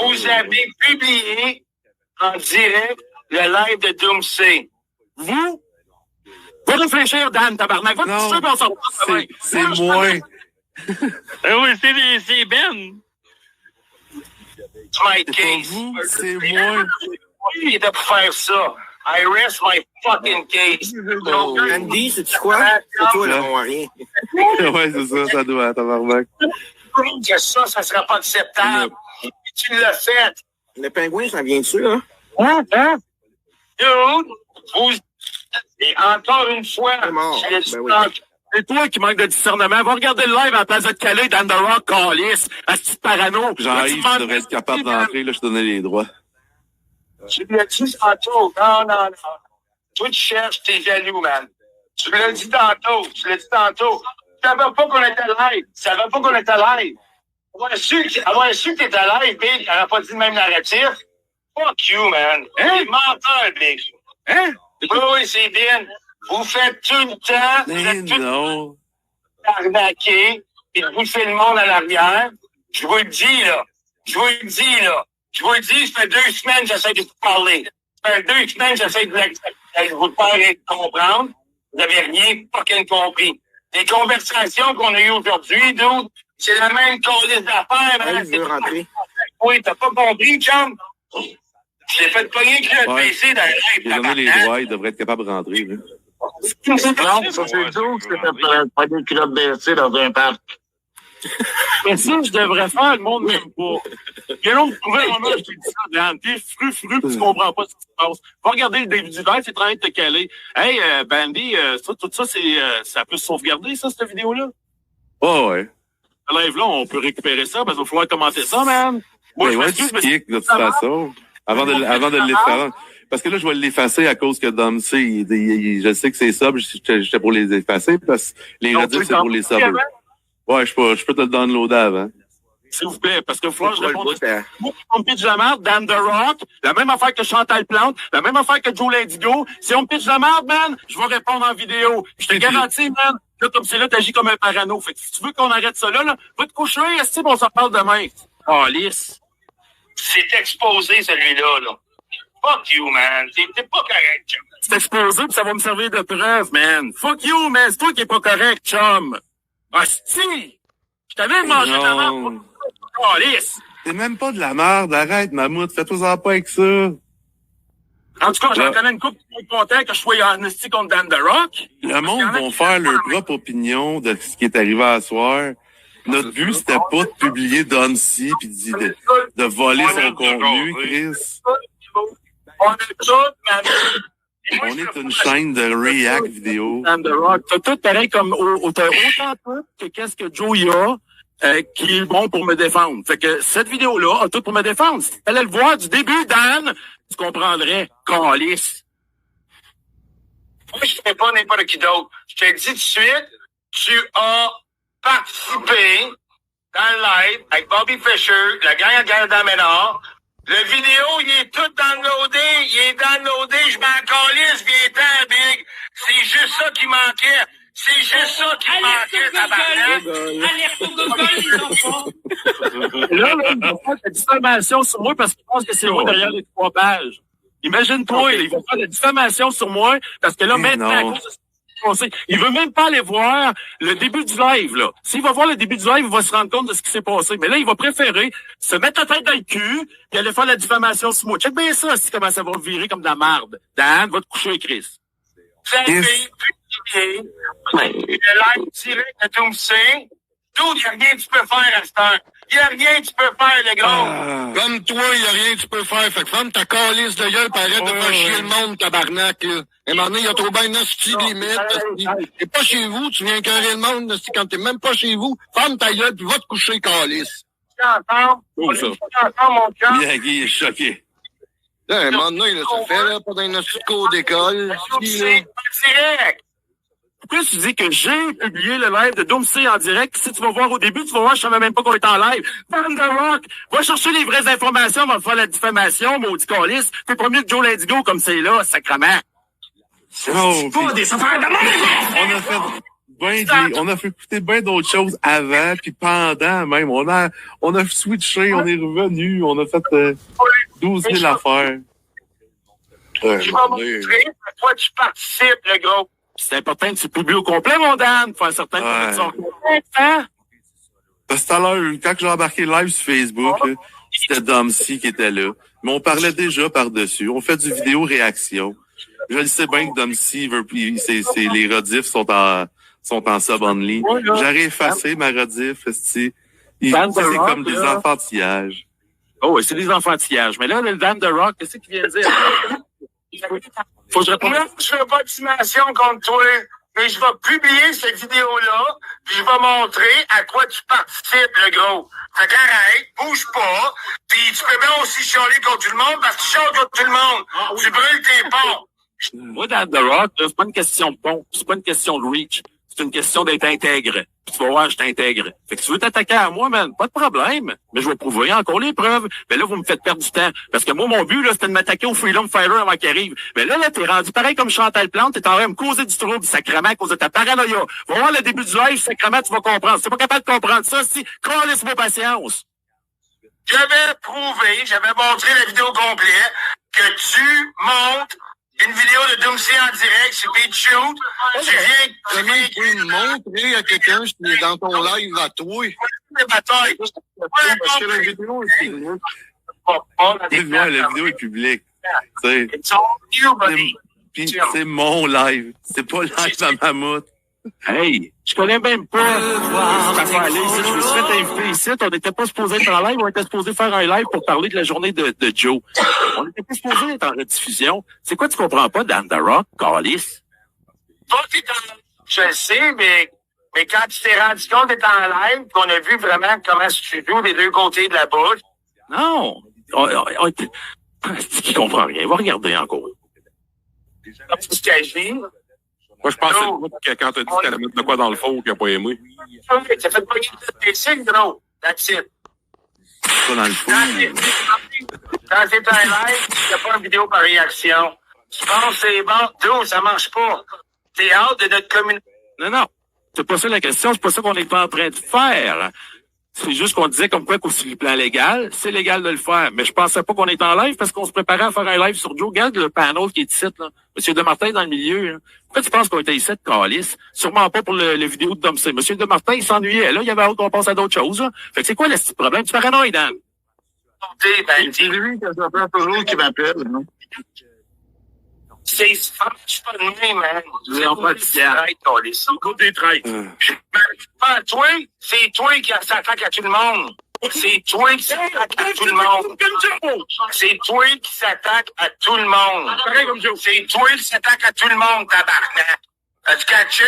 vous avez publié en direct le live de Doomsday. Vous? Va réfléchir, Dan, tabarnak. Va tout Non, ça, puis on s'en va. c'est moi. Oui, c'est Ben. My C'est pas case. vous, c'est moi. Il était pour faire ça. I rest my fucking case. Andy, c'est-tu quoi? C'est toi, là, on rien. Ouais, c'est ça, ça doit, tabarnak. Que ça sera pas acceptable. Et tu l'as fait. Le pingouin, ça vient dessus, là? Dude, vous... Et encore une fois, C'est mort. je l'ai dit Ben oui. tantôt. C'est toi qui manque de discernement. Va regarder le live à la place de te caler dans The Rock, Callis. Asti de parano. Jean-Yves, tu devrais être capable d'entrer, là, je te donnais les droits. Tu l'as dit tantôt. Non. Toi, tu cherches, t'es jaloux, man. Tu l'as dit tantôt. Tu savais pas qu'on était live. Tu savais pas qu'on était live. Avoir su que t'étais live, Big, elle n'a pas dit le même narratif. Fuck you, man. Hein? Menteur, Big. Hein? Oui, c'est bien. Vous faites tout le temps. Vous Mais êtes tout non. arnaqué, et de bouffer le monde à l'arrière. Je vous le dis, là. Ça fait 2 semaines que j'essaie de vous parler. Ça fait 2 semaines que j'essaie de vous faire comprendre. Vous n'avez rien fucking compris. Les conversations qu'on a eues aujourd'hui, d'autres, c'est la même cause d'affaires, hein. Elle veut rentrer. Oui, t'as pas compris, chum? Je l'ai fait pogner que le Ouais. PC dans J'ai donné les le droits, il devrait être capable de rentrer, là. Non, ça c'est tout. C'est pas des culottes baissées dans un parc. Mais ça, je devrais faire, le monde m'aime pas. Il y a l'autre trouvé un moment, je te dis ça, Dan. T'es fru, tu comprends pas ce qui se passe. Va regarder le début du live, c'est en train de te caler. Hey, Bandy, tout ça, ça peut se sauvegarder, ça, cette vidéo-là? Oh, ouais. Le live-là, on peut récupérer ça, parce qu'il va falloir commenter ça, man. Moi, Mais je ouais, m'excuse, tu mais kick, de toute façon. Avant de l'effacer. Parce que là, je vais l'effacer à cause que Dom C, je sais que c'est sub, j'étais pour les effacer, parce que les Donc, radios, tu c'est pour les t'en subs. avant? Ouais, je peux te le downloader avant. S'il vous plaît, parce que faut que je réponde. hein. Moi, on me pitch de la merde, Dan The Rock, la même affaire que Chantal Plante, la même affaire que Joe L'indigo. Si on me pitch de la merde, man, je vais répondre en vidéo. Je te garantis, man, là, comme c'est là, t'agis comme un parano. Fait que si tu veux qu'on arrête ça là, va te coucher, est-ce qu'on s'en parle demain? Oh, lisse. C'est exposé, celui-là, là. Fuck you, man. T'es pas correct, chum. C'est exposé pis ça va me servir de preuve, man. Fuck you, man. C'est toi qui est pas correct, chum. Hostie! Je t'avais demandé de la merde. Oh, lisse! C'est même pas de la merde, arrête, mammouth, fais-toi-en pas avec ça. En tout cas, j'en connais une couple qui sont contents que je sois en esti contre Dan The Rock. Le monde vont faire leur propre opinion de ce qui est arrivé à soir. Notre but, c'était pas de publier Dom C pis de voler son contenu, Chris. On est tous, man. On est une chaîne de react vidéo. Dan The Rock. T'as tout pareil comme, t'as autant tout que qu'est-ce que Joe y a, qui est bon pour me défendre. Fait que cette vidéo-là a tout pour me défendre. Si t'allais le voir du début, Dan, tu comprendrais. Calice. Moi, je fais pas n'importe qui d'autre. Je te dis tout de suite, tu as participé dans le live avec Bobby Fischer, la gang à Canada Ménard. Le vidéo, il est tout downloadé. Je m'en calisse, viens-t'en, Big. C'est juste ça qui manquait. C'est juste ça qui manquait, tabarnak. Alerte au Google, les enfants. Là, ils vont faire de la diffamation sur moi parce qu'ils pensent que c'est moi derrière les 3 pages. Imagine-toi, ils vont faire de la diffamation sur moi parce que là, maintenant, à cause de ce qui s'est passé, il veut même pas aller voir le début du live, là. S'il va voir le début du live, il va se rendre compte de ce qui s'est passé. Mais là, il va préférer se mettre la tête dans le cul et aller faire la diffamation sur moi. Check bien ça, si comment ça va virer comme de la marde. Dan, va te coucher, Chris. Vous avez publié le live direct de Doom C. D'où il n'y a rien que tu peux faire à cette heure. Il n'y a rien que tu peux faire, les gars. Comme toi, il n'y a rien que tu peux faire. Fait que ferme ta calice de gueule pis arrête de faire chier le monde, tabarnak, là. Et maintenant, il y a trop bien une hostie de limite. T'es pas chez vous, tu viens écœurer le monde, hostie, quand t'es même pas chez vous. Ferme ta gueule pis va te coucher, calice. Ensemble. Oh, ça. Ensemble, mon cœur. Guy est choqué. Là, un moment donné, là, ça fait, là, pas dans une hostie de cours d'école. C'est direct. Pourquoi tu dis que j'ai publié le live de Doom C en direct? Si tu vas voir au début, tu vas voir, je savais même pas qu'on était en live. Dan The Rock, va chercher les vraies informations, on va faire la diffamation, maudit calice. T'es pas mieux que Joe L'indigo comme c'est là, sacrement. Oh, Pas des affaires de merde! on a fait écouter bien d'autres choses avant puis pendant même. On a switché, on est revenu, on a fait 12 000 affaires. Je vais montrer à quoi tu participes, le gros. C'est important que tu publies au complet, mon Dan, pour faire certain que tu sois complet, hein? Parce que tout à l'heure, quand j'ai embarqué live sur Facebook, là, c'était Dom C qui était là. Mais on parlait déjà par-dessus. On fait du vidéo réaction. Je le sais bien que Dom C veut, les rediffs sont en sub-only. J'aurais effacé ma rediff, c'est comme des enfantillages. Oh, oui, c'est des enfantillages. Mais là, le Dan The Rock, qu'est-ce qu'il vient de dire? Faut que je réponde. Je fais pas d'estimation contre toi, mais je vais publier cette vidéo-là, puis je vais montrer à quoi tu participes, le gros. Fait qu'arrête, bouge pas, puis tu peux bien aussi chialer contre tout le monde, parce que tu chiales contre tout le monde. Tu brûles tes ponts. Moi, dans The Rock, là, c'est pas une question de pont, c'est pas une question de reach, c'est une question d'être intègre. Puis tu vas voir, je t'intègre. Fait que tu veux t'attaquer à moi, man, pas de problème. Mais je vais prouver encore les preuves. Mais là, vous me faites perdre du temps. Parce que moi, mon but, là, c'était de m'attaquer au Freedom Fighter avant qu'il arrive. Mais là, t'es rendu pareil comme Chantal Plante, t'es en train de me causer du trouble, sacrément, à cause de ta paranoïa. Va voir le début du live, sacrément, tu vas comprendre. Si t'es pas capable de comprendre ça, laisse-moi patience. J'avais montré la vidéo complète, que tu montes une vidéo de Doom C en direct sur BitChute. Tu viens montrer à quelqu'un qui est dans ton live à toi. La vidéo est publique. C'est mon live. C'est pas le live à Mammouth. Hey, je connais même pas cette affaire-là ici. Je me suis fait inviter ici. On n'était pas supposé être en live. On était supposé faire un live pour parler de la journée de Joe. On n'était pas supposé être en rediffusion. C'est quoi tu comprends pas, Dan The Rock, Calice? Je le sais, mais quand tu t'es rendu compte d'être en live, qu'on a vu vraiment comment tu joues des deux côtés de la bouche. Non. Qui comprend rien. Va regarder encore. Moi, je pense que quand t'as dit qu'elle allait mettre de quoi dans le four qu'il n'a pas aimé. Ça fait pas tes signes, gros. That's it. ça dans le fou. Quand c'est un live, il n'y a pas une vidéo par réaction. Tu penses que c'est bon? D'où? Ça marche pas. T'es hâte de notre communauté. Non. C'est pas ça la question. C'est pas ça qu'on est pas en train de faire. C'est juste qu'on disait comme quoi qu'au sur le plan légal, c'est légal de le faire. Mais je pensais pas qu'on était en live parce qu'on se préparait à faire un live sur Joe. Regarde le panel qui est ici, là. Monsieur Demartin dans le milieu, là. Pourquoi tu penses qu'on était ici de calice? Sûrement pas pour le vidéo de Dom C. Monsieur Demartin, il s'ennuyait. Là, il y avait hâte qu'on passe à d'autres choses, là. Fait que c'est quoi le petit problème? Tu paranoïes, Dan? C'est lui que ça fait toujours qui m'appelle, non? C'est pas de même, man. C'est pas de c'est côté traite. Pas toi, c'est toi qui s'attaque à tout le monde. C'est toi qui s'attaque à tout le monde. C'est toi qui s'attaque à tout le monde. C'est toi qui s'attaque à tout le monde, tabarnak. As-tu catché?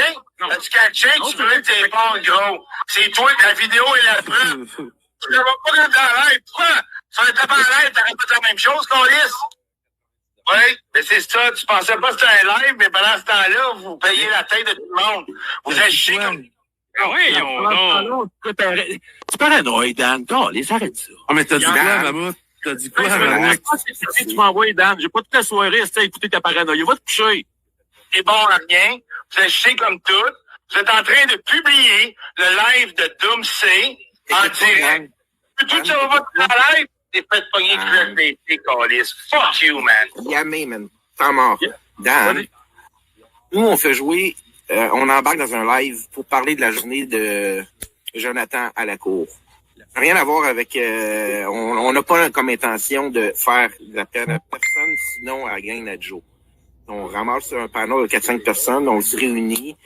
As-tu catché? Tu veux tes bons gros. C'est toi, la vidéo est la preuve. Tu ne vas pas dans la live. Pourquoi? Tu vas être en live, t'arrêtes pas la même chose qu'on lisse. Oui, mais c'est ça. Tu pensais pas que c'était un live, mais pendant ce temps-là, vous payez la tête de tout le monde. Vous achetez comme... Ah oui, non. Tu paranoïes, Dan. Les arrête ça. Ah, mais t'as dit quoi, Mammouth? T'as dit quoi, Mammouth? Tu m'envoies, Dan. J'ai pas toute la soirée à écouter ta paranoïa. Va te coucher. C'est bon à rien. Vous achetez comme tout. Vous êtes en train de publier le live de Doom C en direct. Tout ça va en live. T'es fait pogner que câlisse. Fuck you, man. Yamé, man. T'es mort. Dan, nous, on fait jouer, on embarque dans un live pour parler de la journée de Jonathan à la cour. Rien à voir avec... on n'a pas comme intention de faire de la peine à personne, sinon à gagne à Joe. On ramasse un panel de 4-5 personnes, on se réunit,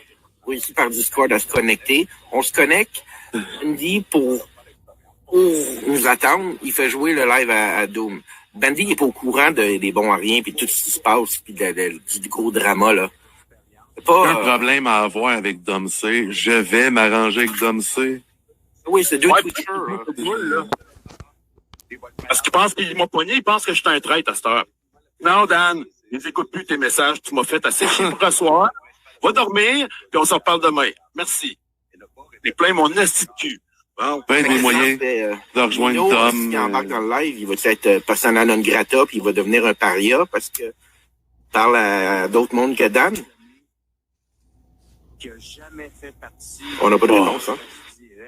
on réussit par Discord à se connecter. On se connecte, Andy, pour nous attendre, il fait jouer le live à Doom. Bandy n'est pas au courant des bons à rien, puis tout ce qui se passe, puis du gros drama, là. C'est pas un problème à avoir avec Dom C. Je vais m'arranger avec Dom C. Oui, c'est deux Twitchers. Là. Parce qu'il pense qu'il m'a pogné, il pense que je suis un traître à cette heure. Non, Dan, ils n'écoutent plus tes messages, tu m'as fait assez chier pour asseoir. Va dormir, puis on s'en reparle demain. Merci. Et plein mon esti de cul. Bon, ben, des moyens de rejoindre Tom. S'il embarque dans le live, il va être persona non grata, puis il va devenir un paria parce que il parle à d'autres mondes que Dan. Qui a jamais fait partie. On n'a pas de réponse, hein?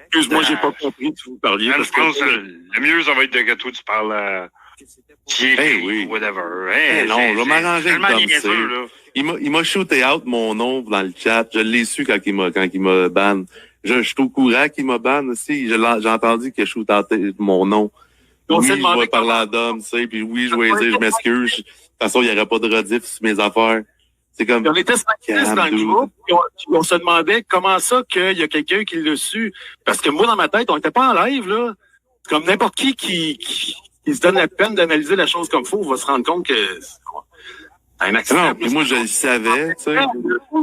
Excuse-moi, j'ai pas compris que vous parliez. Je pense que le mieux, ça va être que toi, tu parles à Thierry ou whatever. Non, je vais m'arranger avec Dom C. Il m'a shooté out mon nom dans le chat. Je l'ai su quand il m'a ban. Je suis au courant qu'il m'a ban aussi. J'ai entendu qu'il a shoot out mon nom. Oui, je vais parler à Dom, tu sais, puis oui, je vais dire, je m'excuse. De toute façon, il n'y aurait pas de rediff sur mes affaires. C'est comme... On était 5 dans le groupe, puis on se demandait comment ça qu'il y a quelqu'un qui l'a su. Parce que moi, dans ma tête, on n'était pas en live, là. Comme n'importe qui se donne la peine d'analyser la chose comme faut, va se rendre compte que un accident. Non, puis moi, je le savais, tu sais.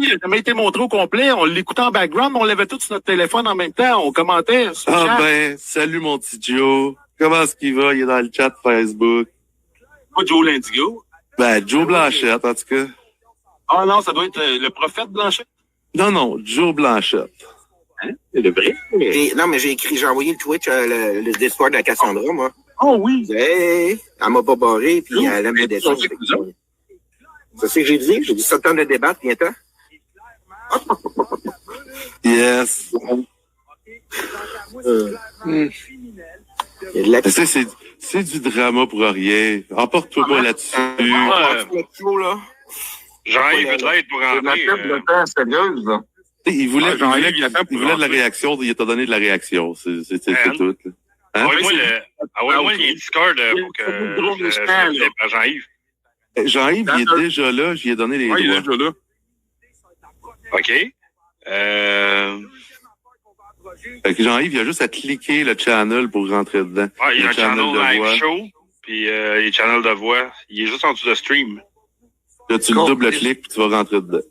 Il a jamais été montré au complet. On l'écoutait en background, mais on l'avait tout sur notre téléphone en même temps. On commentait sur le chat. Ben, salut mon petit Joe. Comment est-ce qu'il va? Il est dans le chat Facebook. Pas Joe l'Indigo. Ben, Joe Blanchette, en tout cas. Ah non, ça doit être le prophète Blanchette. Non, Joe Blanchette. Hein? C'est le vrai? Non, mais j'ai envoyé le Twitch, le Discord à Cassandra, moi. Oh oui! Hey, elle m'a pas barré, puis elle aime me descendre. C'est ce que j'ai dit. J'ai dit, ça temps de débattre, viens-t'en. Yes. C'est du drama pour rien. Emporte-toi pas là-dessus. Jean-Yves veut de l'aide pour rentrer. Il voulait de la réaction, il t'a donné de la réaction. C'est tout. Hein? Envoie-moi le lien Discord pour que je le à Jean-Yves. Jean-Yves, il est déjà là, j'y ai donné les droits. Il est déjà là. OK. Fait que Jean-Yves, il a juste à cliquer le channel pour rentrer dedans. Ouais, il y a un channel live show, puis il y a un channel de voix. Il est juste en dessous de stream. Là, tu le double-cliques, puis tu vas rentrer dedans.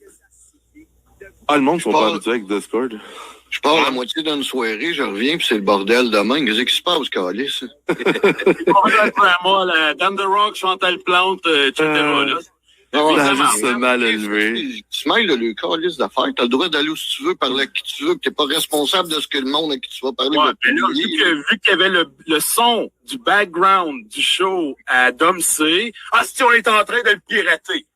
Ah, le monde sont pas habitués avec Discord. Je pars la moitié d'une soirée, je reviens, puis c'est le bordel demain. Qu'est-ce qui se passe, Calice? Moi, la Dan The Rock, Chantal Plante, etc. Là. Non, t'as juste mal élevé. Tu mêles le calice d'affaires. T'as le droit d'aller où tu veux, parler à qui tu veux, que t'es pas responsable de ce que le monde à qui tu vas parler va mais là, vu qu'il y avait le son du background du show à Dom C, si on est en train de le pirater.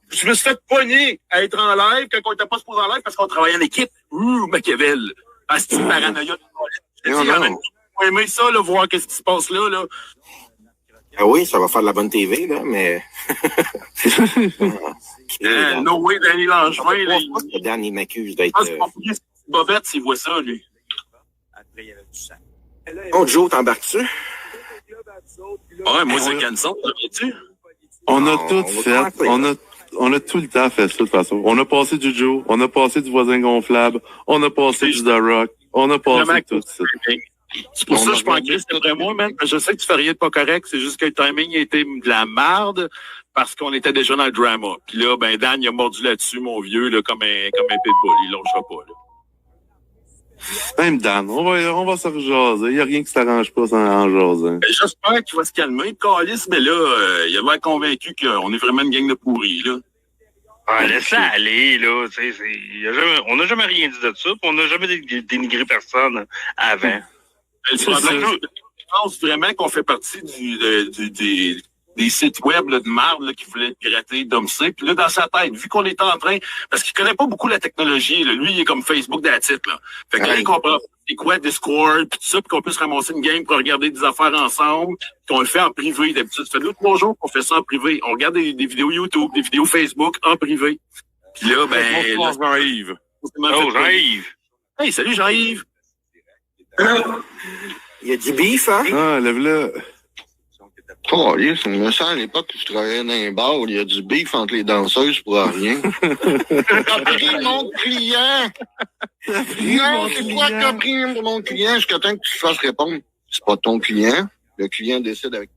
Je me suis fait pogner à être en live quand on était pas supposé en live parce qu'on travaillait en équipe. Machiavel. C'est une paranoïa. J'ai aimé ça, là, voir qu'est-ce qui se passe là. Ah oui, ça va faire de la bonne TV, là, mais... No way, Danny Langevin, là. Dan, il m'accuse d'être... C'est pas plus Bobette s'il voit ça, lui. Oh, Joe, t'embarques-tu? Ouais, moi, c'est Canson, tu On a tout fait. On a tout le temps fait ça, de toute façon. On a passé du Joe, on a passé du voisin gonflable, on a passé du The Rock, on a passé tout ça. C'est pour ça que je pense que c'est après moi, man. Je sais que tu fais rien de pas correct, c'est juste que le timing a été de la marde parce qu'on était déjà dans le drama. Puis là, ben Dan, il a mordu là-dessus, mon vieux, là, comme un pitbull. Il lâchera pas, là. Même Dan, on va se rejaser. Il n'y a rien qui s'arrange pas en jasant. J'espère qu'il va se calmer, Calice, mais là, il a l'air convaincu qu'on est vraiment une gang de pourris, là. Laisse ça aller, là. On n'a jamais rien dit de ça, puis on n'a jamais dénigré personne avant. Je pense vraiment qu'on fait partie des sites web là, de marde là, qui voulaient pirater Domc. Puis là, dans sa tête, vu qu'on est en train... Parce qu'il connaît pas beaucoup la technologie. Là. Lui, il est comme Facebook d'attitude. Fait que là, il comprend c'est quoi Discord, puis tout ça, puis qu'on peut se ramasser une game pour regarder des affaires ensemble, qu'on le fait en privé. D'habitude, ça fait 2-3 jours qu'on fait ça en privé. On regarde des vidéos YouTube, des vidéos Facebook en privé. Puis là, Jean-Yves. Jean-Yves. Hey, salut Jean-Yves. Il y a du beef, hein? Ah, lève-le. Oh, yes, je me sens à l'époque où je travaillais dans un bar, il y a du beef entre les danseuses pour rien. T'as pris mon client! Non, c'est toi qui as pris mon client jusqu'à temps que tu fasses répondre. C'est pas ton client. Le client décide avec